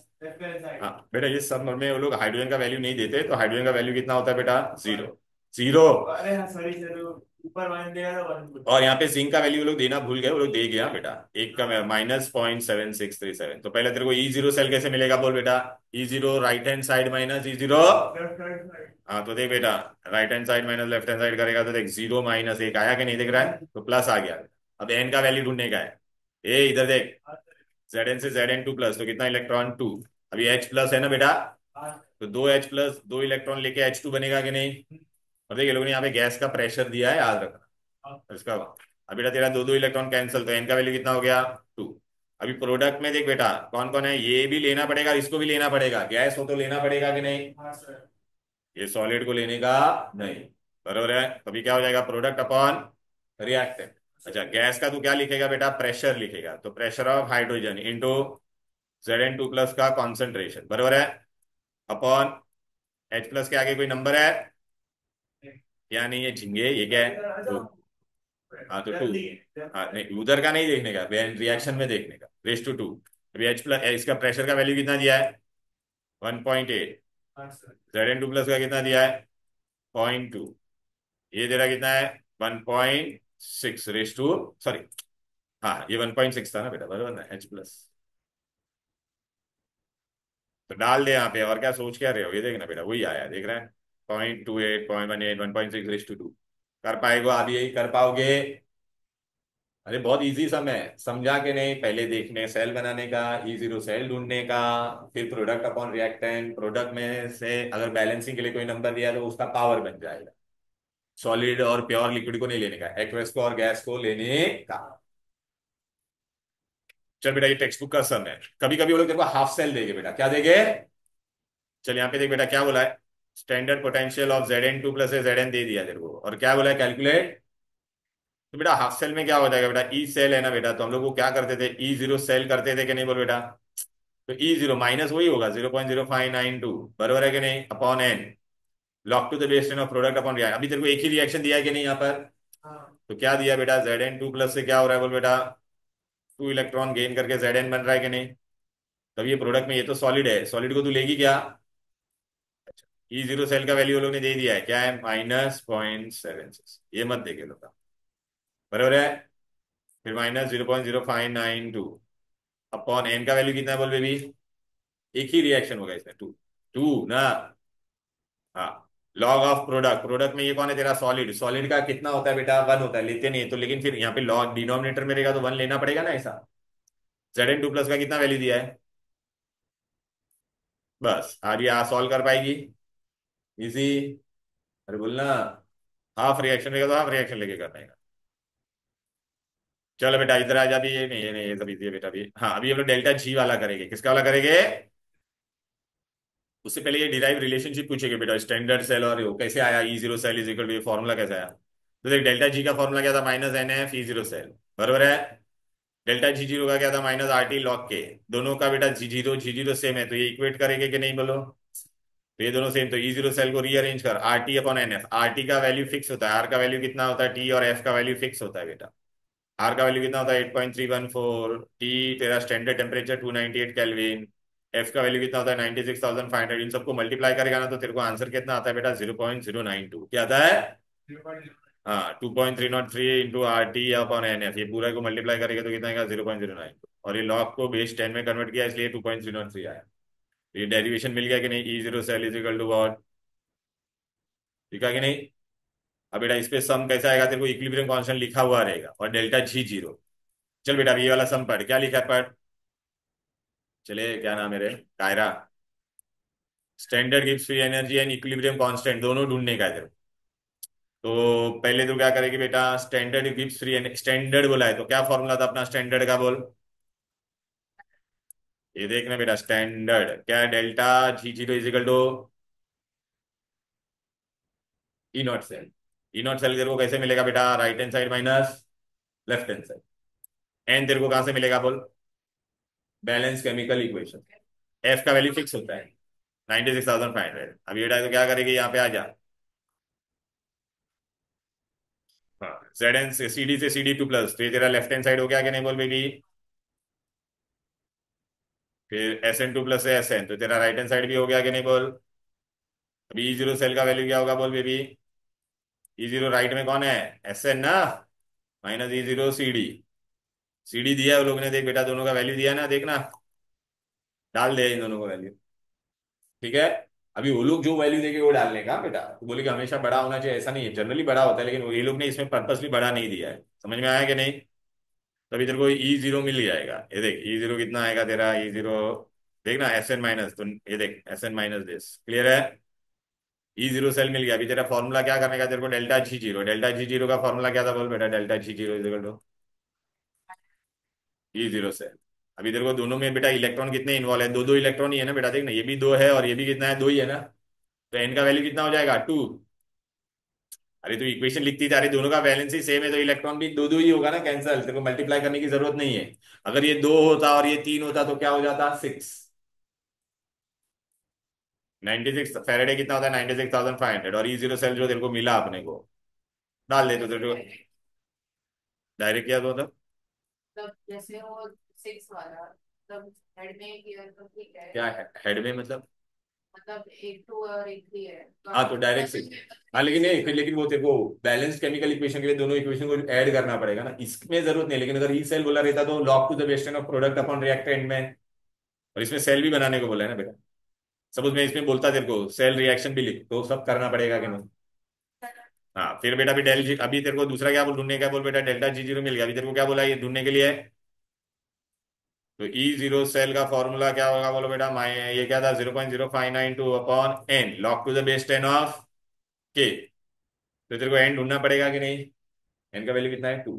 हाँ बेटा, ये सब में वो लोग हाइड्रोजन का वैल्यू नहीं देते, तो हाइड्रोजन का वैल्यू कितना होता है बेटा, 0। 0। अरे हाँ सॉरी सर, ऊपर वन देगा तो वन। और यहाँ पे जिंक का वैल्यू वो लोग देना भूल गए, वो लोग दे गया बेटा, एक का -0.7637। तो पहले तेरे को ई जीरो सेल कैसे मिलेगा बोल बेटा, E zero right hand side minus E zero. हाँ तो देख बेटा, right hand side minus left hand side करेगा तो देख 0 - 1 आया कि नहीं, दिख रहा है, तो प्लस आ गया। अब एन का वैल्यू ढूंढने का है। ए इधर देख, Zn से Zn2 प्लस, तो कितना इलेक्ट्रॉन 2। अभी H प्लस है ना बेटा, तो 2H प्लस 2 इलेक्ट्रॉन लेके H2 बनेगा कि नहीं। और देखिए लोगों ने यहाँ पे गैस का प्रेशर दिया है, याद रखना इसका। अब बेटा तेरा 2 2 इलेक्ट्रॉन कैंसिल, तो एन का वैल्यू कितना हो गया, 2। अभी प्रोडक्ट में देख बेटा कौन कौन है, ये भी लेना पड़ेगा, इसको भी लेना पड़ेगा, गैस हो तो लेना पड़ेगा कि नहीं। ये सॉलिड को लेने का नहीं, बरोबर है। अभी क्या हो जाएगा, प्रोडक्ट अपॉन रिएक्टेंट। अच्छा गैस का तू क्या लिखेगा बेटा, प्रेशर लिखेगा, तो pressure of hydrogen into Zn2 plus का कॉन्सेंट्रेशन, बरोबर है, अपॉन H प्लस के आगे कोई नंबर है या नहीं, ये झिंगे ये क्या है, तो हाँ तो 2। हाँ नहीं उधर का नहीं देखने का, रिएक्शन में देखने का, रेस टू 2। अभी H प्लस, इसका प्रेशर का वैल्यू कितना दिया है, 1.8। Zn2 प्लस का कितना दिया है, 0.2। ये तेरा कितना है, 1.6 रेस टू, सॉरी, हाँ ये 1.6 था ना बेटा, बराबर ना, H प्लस। तो डाल दे यहाँ पे, और क्या सोच क्या रहे हो, ये देखना बेटा वही आया, देख रहा है, 0.28, 0.18, 1.6 रेस टू 2। कर पाएगा अभी, यही कर पाओगे। अरे बहुत इजी सम है, समझा के नहीं, पहले देखने सेल बनाने का, ई जीरो सेल ढूंढने का, फिर प्रोडक्ट अपॉन रिएक्टेंट, प्रोडक्ट में से अगर बैलेंसिंग के लिए कोई नंबर दिया तो उसका पावर बन जाएगा। सॉलिड और प्योर लिक्विड को नहीं लेने का, एक्वस को और गैस को लेने का। चल बेटा ये टेक्स्ट बुक का सम है, कभी कभी वो लोग तेरे को हाफ सेल देंगे बेटा, क्या देंगे। चल यहाँ पे देख बेटा क्या बोला है, standard potential of Zn2 plus Zn दे दिया तेरे को, और क्या बोला है, कैलकुलेट। तो बेटा हाफ सेल में क्या हो जाएगा बेटा, ई सेल है ना बेटा, तो हम लोग को क्या करते थे, ई जीरो सेल करते थे कि नहीं बोल बेटा। तो ई जीरो माइनस वही होगा 0.0592, बराबर है कि नहीं, upon N, log to the base ten of product upon reaction. अभी तेरे को एक ही रिएक्शन दिया है कि नहीं यहाँ पर। तो क्या दिया बेटा, Zn2 प्लस से क्या हो रहा है बोल बेटा, 2 इलेक्ट्रॉन गेन करके Zn बन रहा है कि नहीं। तब ये प्रोडक्ट में, ये तो सॉलिड है, सॉलिड को तू लेगी क्या। ई जीरो सेल का वैल्यू लोग ने दे दिया है, क्या है, -0.76, ये मत देखे लोग, बराबर है। फिर -0.0592 अपॉन एन का वैल्यू कितना है बोल बेबी, एक ही रिएक्शन होगा इसमें, 2। 2 ना, हाँ। लॉग ऑफ प्रोडक्ट, प्रोडक्ट में ये कौन है तेरा, सॉलिड, सॉलिड का कितना होता है बेटा, 1 होता है, लेते नहीं है तो, लेकिन फिर यहाँ पे लॉग डिनोमिनेटर में रहेगा तो 1 लेना पड़ेगा ना ऐसा। Zn2 प्लस का कितना वैल्यू दिया है? बस आज ये सॉल्व कर पाएगी? इजी। अरे बोलना, हाफ रिएक्शन लेगा तो हाफ रिएक्शन लेके करना है। चलो बेटा इधर आ जा। अभी ये सब इजी है बेटा। अभी हाँ, अभी हम लोग डेल्टा जी वाला करेंगे। किसका वाला करेंगे? उससे पहले ये डिराइव रिलेशनशिप पूछेंगे बेटा, स्टैंडर्ड सेल और वो कैसे आया, E zero cell is equal to, ये फॉर्मूला कैसे आया? तो देख, डेल्टा जी का फॉर्मूला क्या था? Minus N F E zero cell, बरोबर है। डेल्टा जी जीरो का क्या था? माइनस आर टी लॉग के। दोनों का बेटा जी जीरो सेम है, तो ये इक्वेट करेंगे कि नहीं बोलो? तो ये दोनों सेम, तो ई जीरो सेल को रीअरेंज कर, R T upon N F. R T का वैल्यू फिक्स होता है, आर का वैल्यू कितना होता है टी, और एफ का वैल्यू फिक्स होता है बेटा। आर का वैल्यू कितना होता है 8.314, टी तेरा स्टैंडर्ड टेम्परेचर 298 केल्विन, एफ का वैल्यू कितना होता है 96,500। इन सबको मल्टीप्लाई करेगा ना तो तेरे को आंसर कितना आता है बेटा? 0.092। क्या आता है? हाँ, 2.303 into R T upon N F. ये पूरा को मल्टीप्लाई करेगा तो कितना आएगा? 0.092। और ये लॉग को बेस 10 में कन्वर्ट किया, इसलिए 2.303 आया। तो ये डेरिवेशन मिल गया कि नहीं? E zero cell is equal to what? ठीक है कि नहीं? अब बेटा इस पे सम कैसा आएगा? तेरे को इक्विलिब्रियम कांस्टेंट लिखा हुआ रहेगा और डेल्टा जी जीरो। चल बेटा, अब ये वाला सम पढ़, क्या लिखा है पढ़। चले, क्या नाम है रे? Kaira. Standard Gibbs free energy and equilibrium constant दोनों ढूंढने का है तेरे को। तो पहले तो क्या करेगी बेटा? स्टैंडर्ड गिब्स फ्री, स्टैंडर्ड बोला है तो क्या फॉर्मूला था अपना स्टैंडर्ड का? बोल। ये देखना बेटा, स्टैंडर्ड क्या है? Delta G zero is equal to E not cell. E not cell तेरे को कैसे मिलेगा बेटा? Right hand side minus left hand side. N तेरे को कहां से मिलेगा बोल? Balance chemical equation. एफ का वैल्यू फिक्स होता है 96,500। अब ये तो क्या करेगी? यहाँ पे आ जा। हाँ, जेड एन से सी डी टू प्लस, तो ये तेरा लेफ्ट हैंड साइड हो गया कि नहीं बोल बेबी? फिर एस एन टू प्लस से एस एन, तो तेरा राइट हैंड साइड भी हो गया कि नहीं बोल? अभी ई जीरो सेल का वैल्यू क्या होगा बोल बेबी? ई जीरो राइट में कौन है? एस एन ना, minus E zero C D. C D दिया है वो लोग ने, देख बेटा दोनों का वैल्यू दिया है ना, देखना। डाल दे इन दोनों का वैल्यू। ठीक है। अभी वो लोग जो वैल्यू देंगे वो डालने का बेटा। तो बोले कि हमेशा बड़ा होना चाहिए, ऐसा नहीं है, जनरली बड़ा होता है, लेकिन ये लोग ने इसमें पर्पसली बड़ा नहीं दिया है। समझ में आया कि नहीं? तभी तेरे को ई जीरो मिल जाएगा। ये देख ई जीरो कितना आएगा तेरा? ई जीरो देखना, एस एन माइनस, तो ये देख S N minus this, clear है? ई जीरो सेल मिल गया। अभी तेरा फॉर्मूला क्या करने का तेरे को? Delta G zero. Delta G zero का फॉर्मूला क्या था बोल बेटा? Delta G zero is equal to E zero cell. अभी तेरे को दोनों में बेटा इलेक्ट्रॉन कितने इन्वॉल्व है? दो दो इलेक्ट्रॉन ही है ना बेटा, देख ना, ये भी दो है और ये भी कितना है? दो ही है ना। तो एन का वैल्यू कितना हो जाएगा? 2। अरे तो इक्वेशन लिखती जा रही, दोनों का बैलेंस ही सेम है तो इलेक्ट्रॉन भी दो दो ही होगा ना, कैंसल। तेरे को मल्टीप्लाई करने की जरूरत नहीं है। अगर ये दो होता और ये तीन होता तो क्या हो जाता? 6। 96 फेरेडे कितना होता है? 96,500। और ई जीरो सेल जो तेरे को मिला अपने को, डाल दे तो तेरे को डायरेक्ट किया तो मतलब। तब जैसे वो सिक्स वाला, तब हेड में किया तो ठीक है। क्या है हेड में मतलब? मतलब एक टू और एक थ्री है तो हाँ तो आप डायरेक्ट बस से। उसमें हाँ लेकिन किसी नहीं, फिर लेकिन वो तेरे को बैलेंस केमिकल इक्वेशन के लिए दोनों इक्वेशन को ऐड करना पड़ेगा ना, इसमें जरूरत नहीं। लेकिन अगर ई सेल बोला रहता तो log to the western of product upon reactant में, और इसमें सेल भी बनाने को बोला है ना बेटा। सपोज मैं इसमें बोलता तेरे को सेल रिएक्शन भी लिख, तो सब करना पड़ेगा कि नहीं? हाँ फिर बेटा अभी डेल जी, अभी तेरे को दूसरा क्या बोल ढूंढने का बोल बेटा? डेल्टा जी जीरो मिल गया। अभी तेरे को क्या बोला ये ढूंढने के लिए? तो ई जीरो सेल का फॉर्मूला क्या होगा बोलो बेटा? माई ये क्या था? 0.0592 upon N log to the base 10 of K. तो तेरे को एन ढूंढना पड़ेगा कि नहीं? एन का वैल्यू कितना है? 2।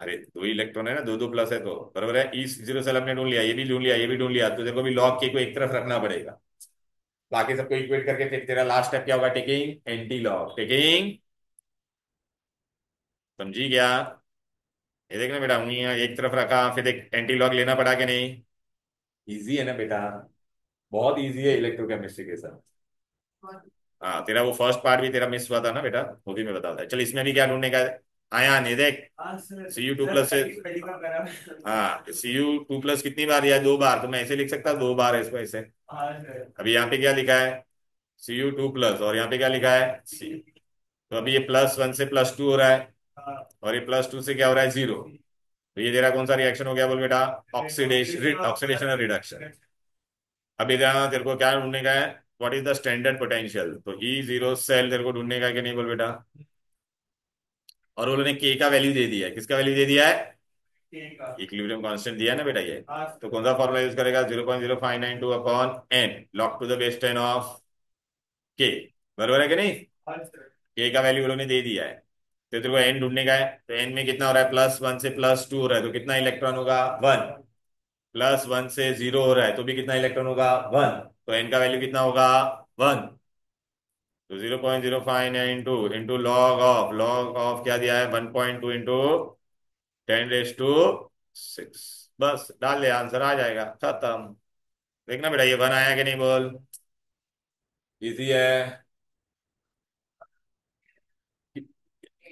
अरे दो इलेक्ट्रॉन है ना, दो दो प्लस है तो बराबर है। ई जीरो सेल हमने ढूंढ लिया, ये भी ढूंढ लिया, ये भी ढूंढ लिया, तो तेरे को भी लॉग के को एक तरफ रखना पड़ेगा। बाकी सबको इक्वेट करके फिर तेरा लास्ट स्टेप क्या होगा? Taking anti log, taking. समझी क्या? ये देखना बेटा, यहाँ एक तरफ रखा, फिर एक एंटी लॉग लेना पड़ा कि नहीं? इजी है ना बेटा, बहुत इजी है इलेक्ट्रोकेमिस्ट्री के साथ। हाँ, तेरा वो फर्स्ट पार्ट भी तेरा मिस हुआ था ना बेटा, वो भी मैं बताता है। चल इसमें भी क्या ढूंढने का है? आया नहीं देख, सी यू टू प्लस से। हाँ, सी यू टू प्लस कितनी बार दिया है? 2 बार। तो मैं ऐसे लिख सकता 2 बार है इसको ऐसे। अभी यहाँ पे क्या लिखा है? सी यू टू प्लस, और यहाँ पे क्या लिखा है? सी। तो अभी ये +1 से +2 हो रहा है, और ये +2 से क्या हो रहा है? 0। तो ये तेरा कौन सा रिएक्शन हो गया बोल बेटा? ऑक्सीडेशन, ऑक्सीडेशन और रिडक्शन। अब इधर तेरे को क्या ढूंढने का है? What is the standard potential? तो ई जीरो सेल तेरे को ढूंढने का है कि नहीं बोल बेटा? और उन्होंने के का वैल्यू दे दिया है। किसका वैल्यू दे दिया है? ठीक है। इक्विलिब्रियम कांस्टेंट दिया है ना बेटा ये। हाँ। तो कौन सा फॉर्मूला यूज करेगा, 0.0592 upon N log to the base 10 of K. बरोबर है कि नहीं। हाँ सर। के का वैल्यू उन्होंने दे दिया है, तो तेरे को एन ढूंढने का है। तो एन में कितना हो रहा है, +1 से +2 हो रहा है, तो कितना इलेक्ट्रॉन होगा, 1। +1 से 0 हो रहा है तो भी कितना इलेक्ट्रॉन होगा, 1। तो एन का वैल्यू कितना होगा, 1। तो 0.0592 इंटू लॉग ऑफ क्या दिया है, 1.2 इंटू 10⁻⁶। बस डाल दे, आंसर आ जाएगा, खत्म। देखना बेटा ये 1 आया कि नहीं, बोल। इजी है।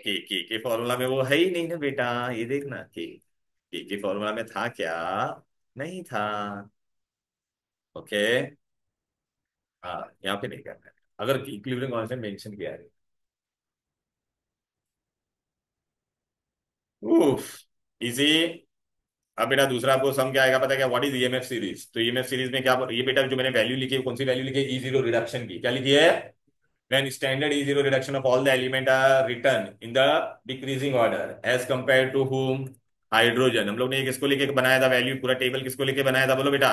के फॉर्मूला में वो है ही नहीं ना बेटा, ये देखना के फॉर्मूला में था क्या, नहीं था। ओके। हाँ, यहाँ पे नहीं करना है। अगर इक्विलिब्रियम कांस्टेंट मेंशन किया है। उफ, इजी। अब बेटा दूसरा आपको सम क्या आएगा पता है क्या, व्हाट इज ईएमएफ सीरीज। तो ईएमएफ सीरीज में क्या, ये बेटा जो मैंने वैल्यू लिखी है, कौन सी वैल्यू लिखी है, ई जीरो रिडक्शन की। क्या लिखी है, when standard E zero reduction of all the element are written in the decreasing order as compared to whom, hydrogen. हम लोग ने ये किसको लेके बनाया था वैल्यू, पूरा टेबल किसको लेके बनाया था, बोलो बेटा।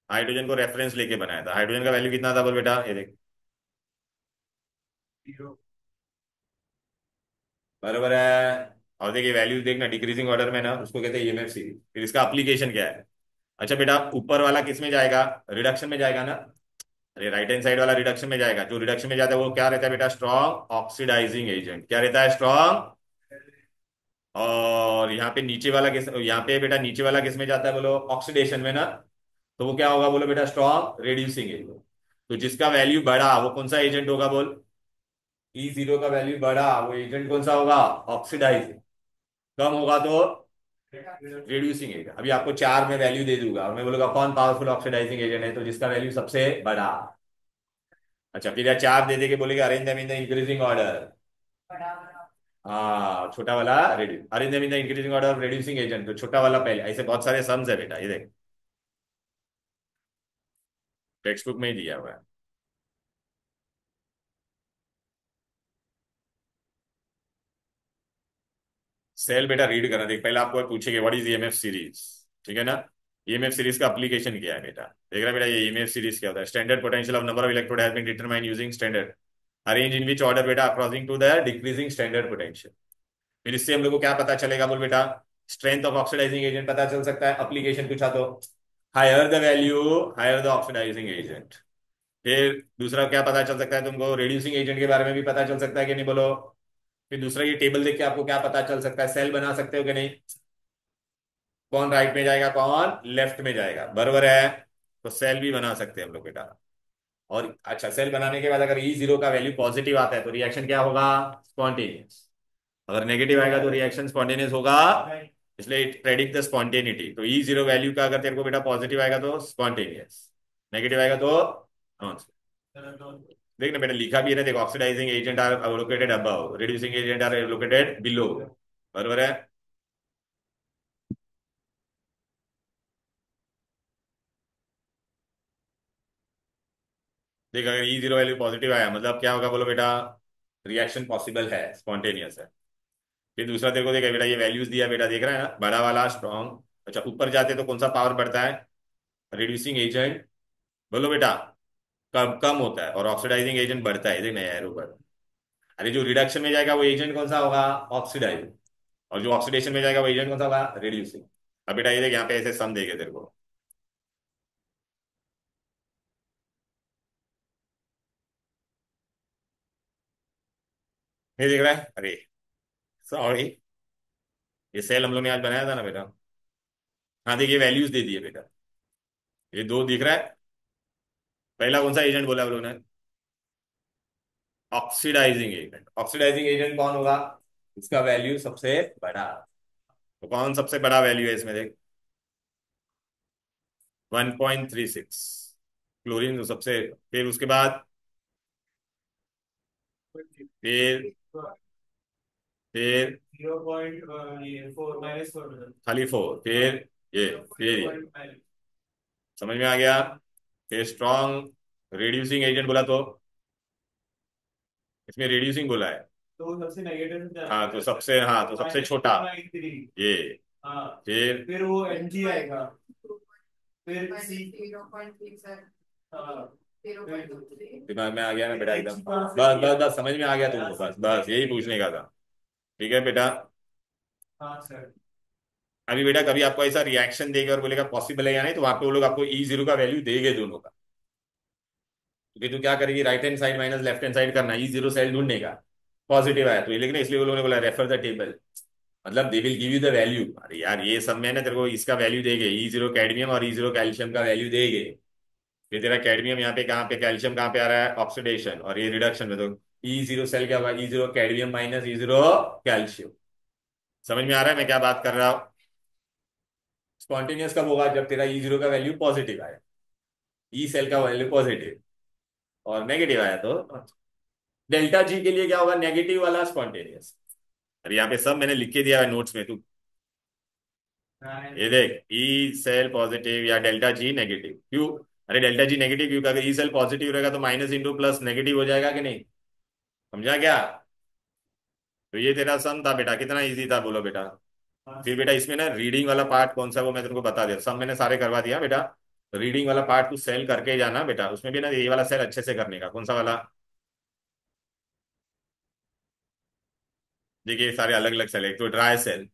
हाइड्रोजन को रेफरेंस लेके बनाया था। हाइड्रोजन का वैल्यू कितना था, बोल बेटा, ये देख। जीरो। बराबर है। और देखिए वैल्यूज देखना डिक्रीजिंग ऑर्डर में ना, उसको कहते हैं ईएमएफ सीरीज। फिर इसका एप्लीकेशन क्या है। अच्छा बेटा ऊपर वाला किस में जाएगा, रिडक्शन में जाएगा ना। अरे राइट हैंड साइड वाला रिडक्शन में जाएगा। जो रिडक्शन में जाता है वो क्या रहता है बेटा, स्ट्रॉन्ग ऑक्सीडाइजिंग एजेंट। क्या रहता है, स्ट्रॉन्ग। और यहाँ पे नीचे वाला किस, यहाँ पे बेटा नीचे वाला किस में जाता है, बोलो ऑक्सीडेशन में ना। तो वो क्या होगा, बोलो बेटा, स्ट्रॉन्ग रिड्यूसिंग एजेंट। तो जिसका वैल्यू बढ़ा वो कौन सा एजेंट होगा, बोल। ई जीरो का वैल्यू बढ़ा वो एजेंट कौन सा होगा, ऑक्सीडाइजिंग। कम होगा तो रिड्यूसिंग एजेंट। अभी आपको चार में वैल्यू दे दूंगा और मैं बोलूंगा कौन पावरफुल ऑक्सीडाइजिंग एजेंट है, तो जिसका वैल्यू सबसे बड़ा। अच्छा फिर या चार दे दे के बोलेगा arrange them in the increasing order. बड़ा वाला। हाँ छोटा वाला reduce, arrange them in the increasing order of reducing agent, तो छोटा वाला पहले। ऐसे बहुत सारे सम्स है बेटा, ये देख टेक्स्ट बुक में ही दिया हुआ है। सेल बेटा रीड करना, देख पहले आपको पूछेंगे व्हाट इज ईएमएफ सीरीज, ठीक है ना। ईएमएफ सीरीज का एप्लीकेशन क्या है बेटा, देख रहा है बेटा ये ईएमएफ सीरीज क्या होता है, standard potential of number of electrode has been determined using standard arrange in which order बेटा according to the decreasing standard potential. फिर इससे हम लोग को क्या पता चलेगा, बोल बेटा, स्ट्रेंथ ऑफ ऑक्सीडाइजिंग एजेंट पता चल सकता है, एप्लीकेशन पूछा तो higher the value higher the oxidizing agent. फिर दूसरा क्या पता चल सकता है तुमको, रिड्यूसिंग एजेंट के बारे में भी पता चल सकता है कि नहीं, बोलो। फिर दूसरा ये टेबल देख के आपको क्या पता चल सकता है, सेल बना सकते हो कि नहीं, कौन राइट में जाएगा कौन लेफ्ट में जाएगा, बरोबर है। तो सेल भी बना सकते हैं हम लोग बेटा। और अच्छा सेल बनाने के बाद अगर ई जीरो का वैल्यू पॉजिटिव आता है तो रिएक्शन क्या होगा, स्पॉन्टेनियस। अगर नेगेटिव आएगा तो रिएक्शन स्पॉन्टेनियस होगा। इसलिए इट प्रेडिक्ट द स्पॉन्टेनिटी। तो ई जीरो वैल्यू का अगर तेरे को बेटा पॉजिटिव आएगा तो स्पॉन्टेनियस, नेगेटिव आएगा तो नॉन। देखना बेटा लिखा भी है ना, देखो oxidizing agent are located above, reducing agent are located below. बरोबर है। देख अगर ई जीरो वैल्यू पॉजिटिव आया मतलब क्या होगा, बोलो बेटा, रिएक्शन पॉसिबल है, स्पॉन्टेनियस है। फिर दूसरा तेरे को देखा बेटा ये वैल्यूज दिया बेटा, देख रहा है ना, बड़ा वाला स्ट्रॉन्ग। अच्छा ऊपर जाते तो कौन सा पावर बढ़ता है, रिड्यूसिंग एजेंट, बोलो बेटा, कम कम होता है, और ऑक्सीडाइजिंग एजेंट बढ़ता है, देखना यार ऊपर। अरे जो रिडक्शन में जाएगा वो एजेंट कौन सा होगा, ऑक्सीडाइजिंग। और जो ऑक्सीडेशन में जाएगा वो एजेंट कौन सा होगा, रिड्यूसिंग। अब बेटा ये देख यहाँ पे ऐसे सम देंगे तेरे को, ये देख रहा है, अरे सॉरी, ये सेल हम लोग ने आज बनाया था ना बेटा। हाँ देखिए वैल्यूज दे दिए बेटा, ये दो दिख रहा है। पहला कौन सा एजेंट बोला हम लोग ने, ऑक्सीडाइजिंग एजेंट। ऑक्सीडाइजिंग एजेंट कौन होगा, इसका वैल्यू सबसे बड़ा। तो कौन सबसे बड़ा वैल्यू है इसमें, देख 1.36 क्लोरीन तो सबसे। फिर उसके बाद फिर फिर 0.4 - 4। खाली 4, फिर ये समझ में आ गया। फिर स्ट्रॉन्ग रिड्यूसिंग एजेंट बोला तो इसमें रिड्यूसिंग बोला है। तो सबसे नेगेटिव हाँ तो सबसे, हाँ तो सबसे छोटा ये। हाँ, फिर फिर वो एनजी आएगा, फिर माइनस सी। 0.37, हाँ, जीरो फिर पॉइंट टू थ्री दिमाग में आ गया ना बेटा एच एकदम? कहाँ से बस दिया? बस बस समझ में आ गया यहाँ तुमको, से बस दिया बस है। यही पूछने का था। ठीक है बेटा। हाँ सर। अभी बेटा कभी आपको ऐसा रिएक्शन देगा और बोलेगा पॉसिबल है या नहीं, तो वहां पे वो लोग आपको ई जीरो का वैल्यू देंगे दोनों का। क्योंकि तू क्या करेगी, right hand side minus left hand side करना, ई जीरो सेल ढूंढने का। पॉजिटिव आया तो ये, लेकिन इसलिए वो लोगों ने बोला रेफर द टेबल। मतलब they will give you the value. अरे यार ये सब में ना तेरे को इसका वैल्यू देंगे, ई जीरो कैडमियम और ई जीरो कैल्शियम का वैल्यू देंगे। ये तेरा कैडमियम यहाँ पे कहाँ पे, कैल्शियम कहाँ पे आ रहा है, ऑक्सीडेशन, और ये रिडक्शन में, तो ई जीरो सेल क्या होगा, E zero cadmium minus E zero calcium. समझ में आ रहा है मैं क्या बात कर रहा हूँ? स्पॉन्टेनियस कब होगा, जब तेरा ई जीरो का वैल्यू पॉजिटिव आए, ई सेल का वैल्यू पॉजिटिव, और नेगेटिव आया तो डेल्टा जी के लिए क्या होगा, नेगेटिव वाला स्पॉन्टेनियस। अरे यहाँ पे सब मैंने लिख के दिया है नोट्स में, तू हाँ, ये देख, ई सेल पॉजिटिव या डेल्टा जी नेगेटिव क्यों? अरे डेल्टा जी नेगेटिव क्यों, अगर ई सेल पॉजिटिव रहेगा तो माइनस इंटू प्लस नेगेटिव हो जाएगा कि नहीं? समझा क्या? तो ये तेरा सम था बेटा, कितना इजी था बोलो बेटा। हाँ फिर सर। बेटा इसमें ना रीडिंग वाला पार्ट कौन सा, वो मैं तुमको बता दिया, सब मैंने सारे करवा दिया बेटा। रीडिंग वाला पार्ट तू सेल करके जाना बेटा, उसमें भी ना ये वाला सेल अच्छे से करने का, कौन सा वाला? देखिए ये सारे अलग अलग सेल है, एक तो ड्राई सेल,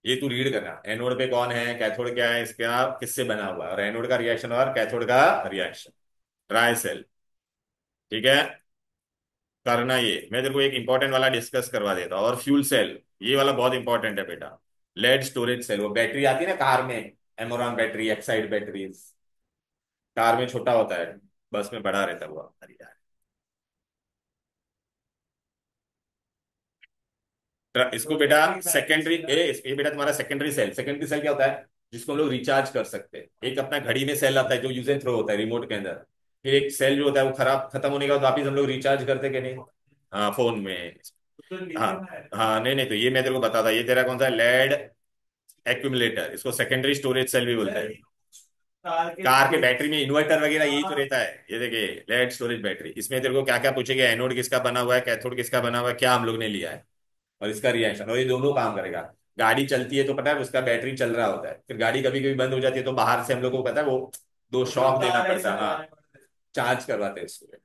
ये तू रीड करना, एनोड पे कौन है, कैथोड क्या है, इसका किससे बना हुआ है, और एनोड का रिएक्शन और कैथोड का रिएक्शन। ड्राई सेल, ठीक है, करना ये। मैं तेरे को एक इंपॉर्टेंट वाला डिस्कस करवा देता हूँ, और फ्यूल सेल, ये वाला बहुत इंपॉर्टेंट है बेटा। लेड स्टोरेज सेल, वो बैटरी आती है ना कार में, एमोरॉन बैटरी, एक्साइड बैटरीज, कार में छोटा होता है, बस में बड़ा रहता है वो। अरे यार, इसको तो बेटा बैटरी सेकेंडरी, बैटरी का। ये बेटा तुम्हारा सेकेंडरी सेल। सेकेंडरी सेल क्या होता है, जिसको हम लोग रिचार्ज कर सकते हैं। एक अपना घड़ी में सेल आता है जो यूज एंड थ्रो होता है रिमोट के अंदर। फिर एक सेल जो होता है वो खराब खत्म होने के बाद वापिस हम लोग रिचार्ज करते कि नहीं? हाँ फोन में। तो हाँ लिथियम है। हाँ, नहीं नहीं, तो ये मैं तेरे को बताता, ये तेरा कौन सा लेड एक्यूमुलेटर, इसको सेकेंडरी स्टोरेज सेल भी बोलते सर हैं। ये कार के कार के बैटरी। बैटरी में इन्वर्टर वगैरह यही तो हाँ। रहता है। ये देखिए लेड स्टोरेज बैटरी, इसमें तेरे को क्या क्या पूछेगा, एनोड किसका बना हुआ है, कैथोड किसका बना हुआ है, क्या हम लोग ने लिया है, और इसका रिएक्शन, और ये दोनों काम करेगा। गाड़ी चलती है तो पता है उसका बैटरी चल रहा होता है, फिर गाड़ी कभी कभी बंद हो जाती है तो बाहर से हम लोग को पता है वो दो तो शॉक देना तार पड़ता ऐसे है, लगाने हाँ, पड़ते हैं। चार्ज करवाते हैं इसको। सर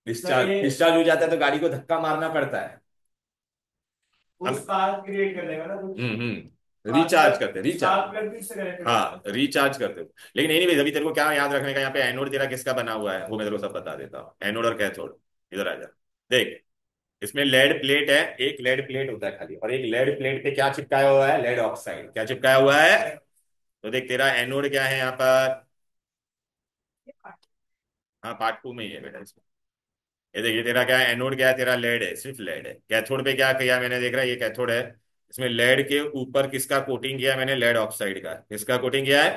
डिस्चार्ज ये डिस्चार्ज हो जाता है तो गाड़ी को धक्का मारना पड़ता है। वो अब स्पार्क क्रिएट कर देगा ना कुछ। रिचार्ज मतलब करते, रिचार्ज, स्पार्क प्लग भी इससे कनेक्ट कर सकते हाँ हैं। रिचार्ज करते हो। लेकिन एनीवेज अभी तेरे को क्या याद रखने का, यहाँ पे एनोड तेरा किसका बना हुआ है वो मैं तेरे को सब बता देता हूँ, एनोड और कैथोड। इधर आ जा, देख, इसमें लेड प्लेट है, एक लेड प्लेट होता है खाली, और एक लेड प्लेट पे क्या चिपकाया हुआ है, लेड ऑक्साइड, क्या चिपकाया हुआ है? तो देख तेरा एनोड क्या है यहाँ पर, हाँ पार्ट टू में ही है बेटा इसमें। ये देखिए तेरा क्या है, एनोड क्या है तेरा, लेड है, सिर्फ लेड है। कैथोड पे क्या किया मैंने, देख रहा है ये कैथोड है, इसमें लेड के ऊपर किसका कोटिंग किया है मैंने, लेड ऑक्साइड का, किसका कोटिंग किया है?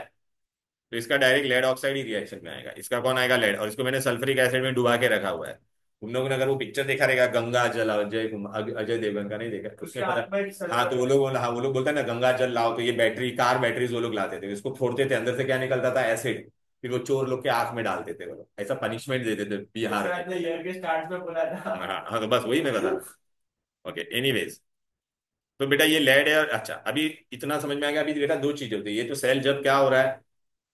तो इसका डायरेक्ट लेड ऑक्साइड ही रिएक्शन में आएगा, इसका कौन आएगा, लेड, और इसको मैंने सल्फ्यूरिक एसिड में डुबा के रखा हुआ है। तुम लोगों ने अगर वो पिक्चर देखा रहेगा गंगा जल, अजय देवगन का नहीं देखा उसके उसमें पता? हाथ में हाँ तो सल्फर वो है। लोग, हाँ वो लोग बोलते हैं ना गंगा जल लाओ, तो ये बैटरी, कार बैटरीज वो लोग लाते थे, इसको फोड़ते थे, अंदर से क्या निकलता था, एसिड, फिर वो चोर लोग के आंख में डालते थे वो लोग, ऐसा पनिशमेंट देते थे बिहार जैसे में। आपने ईयर के स्टार्ट में बोला था। हाँ हाँ, तो बस वही मैं बता। ओके एनीवेज, तो बेटा ये लेड है, और अच्छा अभी इतना समझ में आ गया। अभी बेटा दो चीजें होती है, ये तो सेल जब क्या हो रहा है,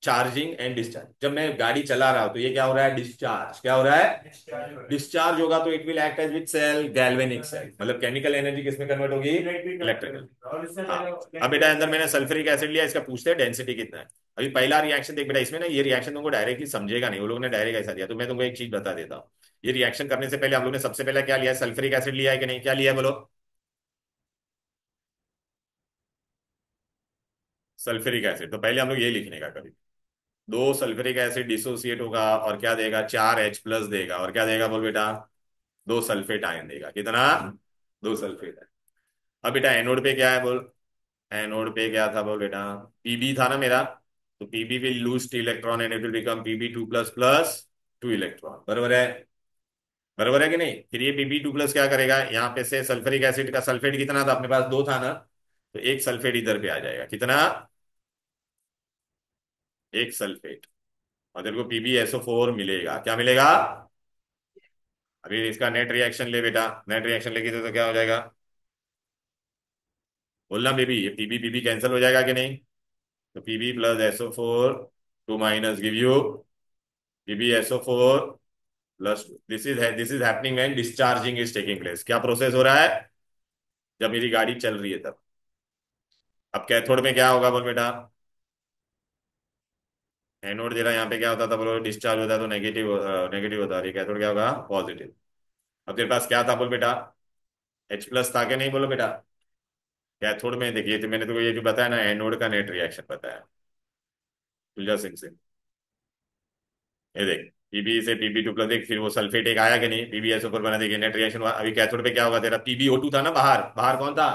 चार्जिंग एंड डिस्चार्ज, जब मैं गाड़ी चला रहा हूं तो ये क्या हो रहा है, डिस्चार्ज, क्या हो रहा है, डिस्चार्ज हो रहा है। डिस्चार्ज होगा तो it will act as with cell galvanic cell, मतलब केमिकल एनर्जी किसमें कन्वर्ट होगी, इलेक्ट्रिकल इलेक्ट्रिकल। एनर्जी और इससे हाँ, पहले अब बेटा अंदर इलेक्ट्रिकल। मैंने सल्फ्यूरिक एसिड लिया, इसका पूछते हैं डेंसिटी कितना है। अभी पहला रिएक्शन देख बेटा, इसमें ना ये रिएक्शन तुमको डायरेक्ट ही समझेगा नहीं, वो लोग ने डायरेक्ट ऐसा दिया, तो मैं तुमको एक चीज बता देता हूँ। ये रिएक्शन करने से पहले हम लोग ने सबसे पहले क्या लिया है, सल्फ्यूरिक एसिड लिया है कि नहीं, क्या लिया है बोलो? सल्फ्यूरिक एसिड, तो पहले हम लोग ये लिखने का कभी, दो सल्फ्यूरिक एसिड डिसोसिएट होगा और क्या देगा, चार H प्लस देगा, और क्या देगा बोल बेटा, दो सल्फेट आयन देगा, कितना, दो सल्फेट है। अब बेटा एनोड पे क्या है बोल, एनोड पे क्या था बोल बेटा, पीबी था ना मेरा, तो PB will lose two electron and it will become PB two plus plus two electron, बरोबर है? बरोबर है कि नहीं? फिर ये पीबी टू प्लस क्या करेगा, यहाँ पे से सल्फ्यूरिक एसिड का सल्फेट कितना था अपने पास, दो था ना, तो एक सल्फेट इधर पे आ जाएगा, कितना, एक सल्फेट, और तेरे को PbSO4 मिलेगा, क्या मिलेगा? अभी इसका नेट रिएक्शन ले बेटा, नेट रिएक्शन लेगी तो क्या हो जाएगा, बोलना बेबी, ये पीबी पीबी कैंसिल हो जाएगा कि नहीं? तो PB plus SO4 two minus give you PB SO4 plus, this is happening when discharging is taking place. क्या प्रोसेस हो रहा है? जब मेरी गाड़ी चल रही है तब। अब कैथोड में क्या होगा बोल बेटा? एनोड तेरा यहाँ पे क्या होता था बोलो, डिस्चार्ज होता तो नेगेटिव, नेगेटिव होता है, कैथोड क्या होगा? पॉजिटिव। अब तेरे पास क्या था बोल बेटा? H+ था कि नहीं बोलो बेटा? कैथोड में देखिए, तो मैंने तो ये जो बताया ना, एनोड का नेट रिएक्शन बताया, तुलजा सिंह से। ये देख, Pb से Pb2 प्लस, देख फिर वो सल्फेट एक आया कि नहीं, PbSO4 बना, देखिए नेट रिएक्शन हुआ। अभी कैथोड पे क्या होगा तेरा? PbO2 था ना बाहर, बाहर कौन था?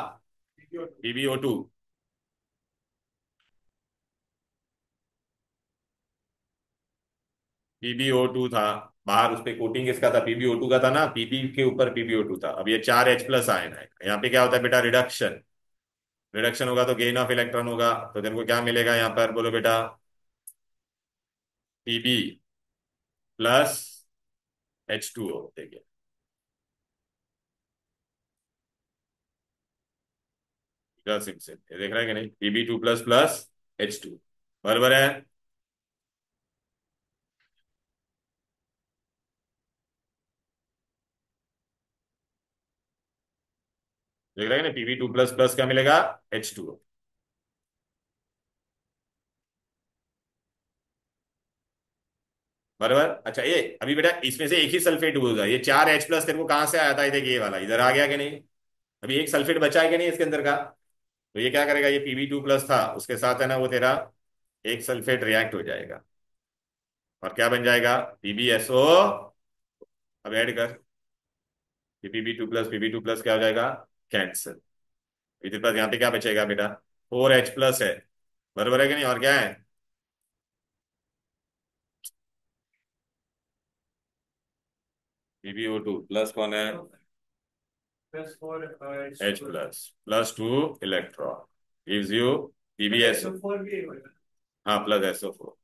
PbO2। PbO2 था बाहर, उस पे कोटिंग किसका था? PbO2 का था ना, Pb के ऊपर PbO2 था। अब ये 4H+ आयन है, यहाँ पे क्या होता है बेटा? रिडक्शन। रिडक्शन होगा तो गेन ऑफ इलेक्ट्रॉन होगा, तो तेरे को क्या मिलेगा यहाँ पर बोलो बेटा? Pb प्लस H2O, देखिए से ये देख रहा है कि नहीं? Pb2++H2, बराबर है। देख रहा है ना, Pb2++ क्या मिलेगा? H2O, बराबर। अच्छा, ये अभी बेटा इसमें से एक ही सल्फेट होगा, ये 4H+ तेरे को कहां से आया था? ये देखिए, ये वाला इधर आ गया कि नहीं? अभी एक सल्फेट बचा है कि नहीं इसके अंदर का? तो ये क्या करेगा? ये Pb2+ था, उसके साथ है ना वो तेरा एक सल्फेट रिएक्ट हो जाएगा, और क्या बन जाएगा? PbSO। अब ऐड कर, Pb2+Pb2+ क्या हो जाएगा? कैंसर। तेरे पास यहाँ पे क्या बचेगा बेटा? 4H+ है, बराबर है कि नहीं? और क्या है? PbO2 प्लस कौन है? +4 H+ +2 electron gives you PbSO। SO4 भी होगा। हाँ, प्लस SO4।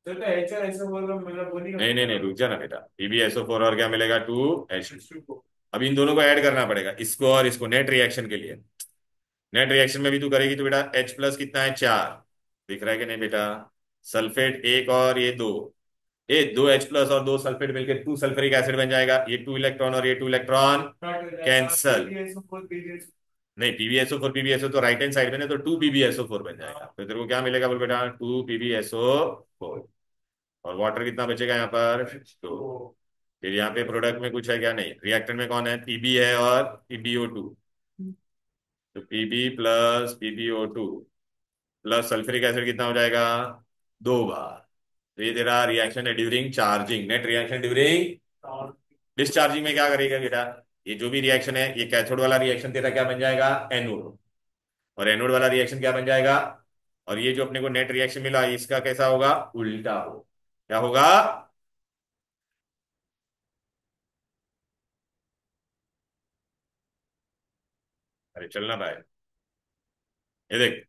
तो H और SO4 का मतलब वो नहीं नहीं नहीं होता नहीं, रुक जा ना बेटा। PbSO4 और क्या मिलेगा? 2H। H2O। अब इन दोनों को ऐड करना पड़ेगा, इसको और इसको, नेट रिएक्शन के लिए। नेट रिएक्शन में भी तू करेगी तो बेटा H+ कितना है? 4। दिख रहा है कि नहीं बेटा? सल्फेट एक और ये दो, ये 2H+ और दो सल्फेट मिलकर 2 सल्फ्यूरिक एसिड बन जाएगा। ये 2 इलेक्ट्रॉन और ये 2 इलेक्ट्रॉन कट हो जाएगा कैंसल। PbSO4 PbSO। नहीं, PbSO4 तो राइट हैंड साइड में ना, तो 2 PbSO4 बन जाएगा। तो तेरे को क्या मिलेगा बोल बेटा? 2 PbSO4। और वाटर कितना बचेगा यहाँ पर? 2। फिर यहाँ पे प्रोडक्ट में कुछ है क्या? नहीं। रिएक्टेंट में कौन है? Pb है और PbO2। तो Pb plus PbO2 plus sulphuric acid कितना हो जाएगा? 2 बार। तो ये तेरा रिएक्शन है during charging, net reaction during. और डिस्चार्जिंग में क्या करेगा बेटा? ये जो भी रिएक्शन है, ये कैथोड वाला रिएक्शन तेरा क्या बन जाएगा? एनोड। और एनोड वाला रिएक्शन क्या बन जाएगा? और ये जो अपने को नेट रिएक्शन मिला, इसका कैसा होगा? उल्टा हो। क्या होगा? अरे चलना पाए। ये देख,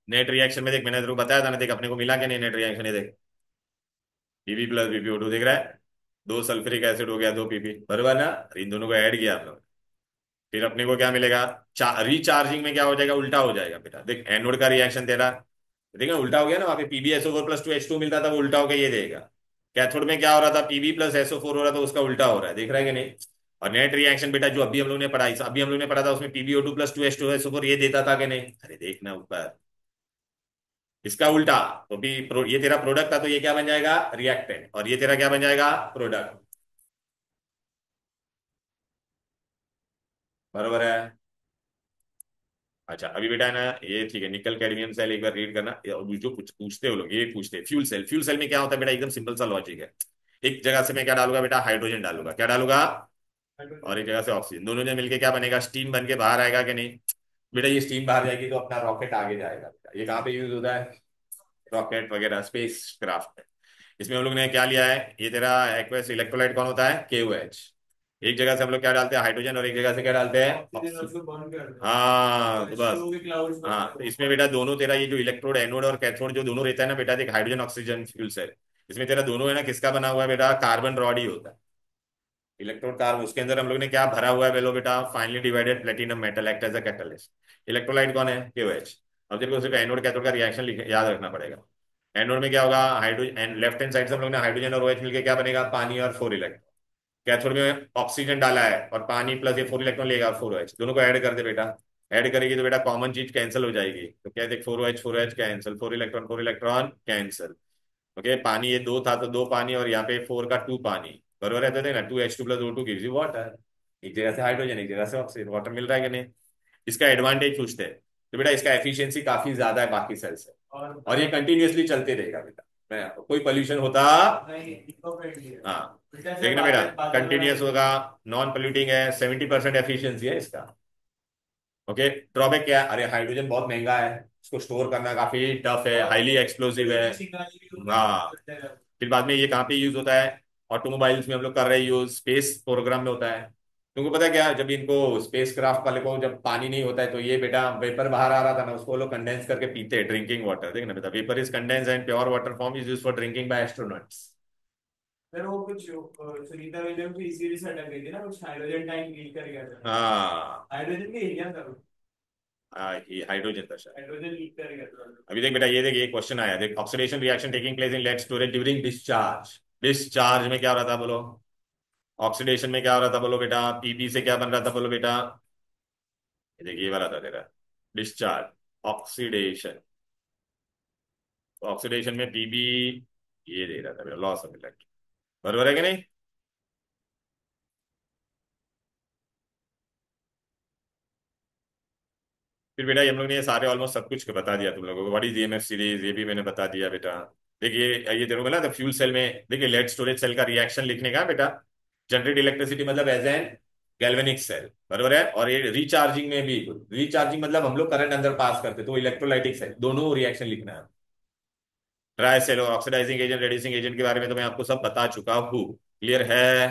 नेट रिएक्शन में देख, मैंने तेरे को बताया था ना, देख अपने को मिला क्या नहीं नेट रिएक्शन? ये देख, Pb प्लस PbO2, देख रहा है? 2 सल्फ्यूरिक एसिड हो गया, 2 Pb, बराबर ना? इन दोनों को ऐड किया आप लोग, फिर अपने को क्या मिलेगा? रिचार्जिंग में क्या हो जाएगा? उल्टा हो जाएगा बेटा। देख एनोड का रिएक्शन तेरा, देख ना, उल्टा हो गया ना। वहां पे PbSO4 + 2H2 मिलता था, वो उल्टा होकर ये देगा। कैथोड में क्या हो रहा था? Pb+SO4 हो रहा था, उसका उल्टा हो रहा है, देख रहा है कि नहीं? और नेट रिएक्शन बेटा जो अभी हम लोग ने पढ़ा, अभी हम लोग ने पढ़ा था, उसमें PbO2 + 2H2SO4 ये देता था कि नहीं? अरे देखना ऊपर, इसका उल्टा। तो भी ये तेरा प्रोडक्ट था, तो ये क्या बन जाएगा? रिएक्टेंट। और ये तेरा क्या बन जाएगा? प्रोडक्ट। बरोबर है। अच्छा अभी बेटा है ना, ये ठीक है, निकल कैडमियम सेल एक बार रीड करना। जो पूछते हो लोग, ये पूछते हैं फ्यूल सेल। फ्यूल सेल में क्या होता है बेटा? एकदम सिंपल सा लॉजिक है। एक जगह से मैं क्या डालूंगा बेटा? हाइड्रोजन डालूंगा। क्या डालूंगा? और एक जगह से ऑक्सीजन। दोनों ने मिलकर क्या बनेगा? स्टीम बन के बाहर आएगा कि नहीं? बेटा ये स्टीम बाहर जाएगी तो अपना रॉकेट आगे जाएगा बेटा। ये कहाँ पे यूज होता है? रॉकेट वगैरह, स्पेस क्राफ्ट में। इसमें हम लोग ने क्या लिया है? ये तेरा एक्वस इलेक्ट्रोलाइट कौन होता है? KOH। एक जगह से हम लोग क्या डालते हैं? हाइड्रोजन, और एक जगह से क्या डालते हैं? ऑक्सीजन उसको बॉन्ड कर दो। हाँ तो बस। H2O के क्लाउड्स हाँ, बनते तो हैं। इसमें बेटा दोनों तेरा ये जो इलेक्ट्रोड, एनोड और कैथोड जो दोनों रहता है ना बेटा, देख हाइड्रोजन ऑक्सीजन फ्यूल सेल, इसमें तेरा दोनों है ना, किसका बना हुआ है बेटा? कार्बन रॉड ही होता है। इलेक्ट्रोड कार्ब, उसके अंदर हम लोग ने क्या भरा हुआ है बोलो बेटा, finally divided platinum metal act as a catalyst. Electrolyte कौन है, KOH। अब देखो सिर्फ एनोड कैथोड का रिएक्शन याद रखना पड़ेगा। एनोड में क्या होगा, हाइड्रोजन, लेफ्ट हैंड साइड से हम लोग ने हाइड्रोजन और OH मिलकर क्या बनेगा, पानी और 4 इलेक्ट्रॉन। कैथोड में ऑक्सीजन डाला है और पानी प्लस ये 4 इलेक्ट्रॉन लेगा, 4OH, दोनों को ऐड कर दे बेटा। ऐड करेगी तो बेटा कॉमन चीज कैंसिल हो जाएगी, तो क्या देख, 4OH cancel, 4 electron cancel. Okay, पानी ये 2 था तो 2 पानी, और यहाँ पे 4 का 2 पानी, बरोबर रहते थे ना, 2H2 + O2 gives you water. एक जगह से हाइड्रोजन, एक जगह से ऑक्सीजन, वाटर मिल रहा है कि नहीं। इसका एडवांटेज पूछते हैं, तो बेटा इसका एफिशिएंसी काफी ज्यादा है बाकी सेल से, और ये कंटिन्यूअसली चलते रहेगा बेटा। मैं कोई पोल्यूशन होता नहीं, इको फ्रेंडली है। हाँ, बेटा से देखना बेटा, बादल कंटिन्यूअस होगा, नॉन पोल्यूटिंग है, 70% एफिशिएंसी है इसका। ओके, ड्रॉबैक क्या है, अरे हाइड्रोजन बहुत महंगा है, इसको स्टोर करना काफी टफ है, हाईली एक्सप्लोसिव है। हाँ, फिर बाद में ये कहाँ पे यूज होता है, ऑटोमोबाइल्स में हम लोग कर रहे हैं यूज, स्पेस प्रोग्राम में होता है। तुमको पता है क्या, जब इनको स्पेस क्राफ्ट वाले को जब पानी नहीं होता है तो ये बेटा वेपर बाहर आ रहा था ना, उसको लोग कंडेंस करके पीते हैं, ड्रिंकिंग वाटर, देखना बेटा, vapour is condense and pure water form is use for drinking by astronauts. फिर वो कुछ सुनीता विलियम्स भी इसी से अटक गई थी ना, कुछ हाइड्रोजन टैंक लीक कर गया था। हाँ, हाइड्रोजन के हीलियम था, ये हाइड्रोजन था शायद। हाइड्रोजन लीक कर गया था। अभी देख बेटा, ये देख, ये क्वेश्चन आया, देख, oxidation reaction taking place in lead storage during discharge. Discharge में क्या हो रहा था बोलो, ऑक्सीडेशन में क्या हो रहा था बोलो बेटा, पीबी से क्या बन रहा था बोलो बेटा, ये देखिए, ये वाला था तेरा डिस्चार्ज, ऑक्सीडेशन। तो ऑक्सीडेशन में पीबी ये दे रहा था बेटा, लॉस ऑफ इलेक्ट्रॉन, बरोबर है कि नहीं। फिर बेटा ये हम लोग ने ये सारे ऑलमोस्ट सब कुछ बता दिया तुम लोगों को, व्हाट इज ईएमएफ सीरीज ये भी मैंने बता दिया बेटा। देखिए ये तेरे को मिला था फ्यूल सेल में, देखिए लेड स्टोरेज सेल का रिएक्शन लिखने का बेटा, जनरेट इलेक्ट्रिसिटी मतलब एज एन गैल्वेनिक सेल, बरोबर है। और ये रिचार्जिंग में भी, रिचार्जिंग मतलब हम लोग करंट अंदर पास करते तो इलेक्ट्रोलाइटिक सेल, दोनों रिएक्शन लिखना है। ड्राई सेल और ऑक्सीडाइजिंग एजेंट, रेड्यूसिंग एजेंट के बारे में तो मैं आपको सब बता चुका हूँ, क्लियर है,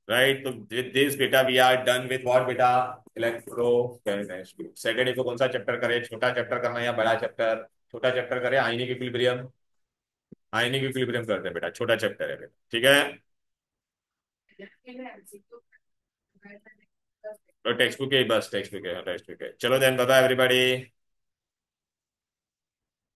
राइट। तो विद दिस बेटा we are done with what बेटा, इलेक्ट्रो केमिस्ट्री। सेकंड को कौन सा चैप्टर करे, छोटा चैप्टर करना या बड़ा चैप्टर, छोटा चैप्टर करे, आयनिक इक्विलिब्रियम, आयनिक इक्विलिब्रियम करते हैं बेटा, छोटा चैप्टर है बेटा, ठीक है। तो टेक्स्ट बुक है, बस टेक्स्ट बुक है, टेक्स्ट बुक है, चलो देन बाय बाय एवरीबॉडी।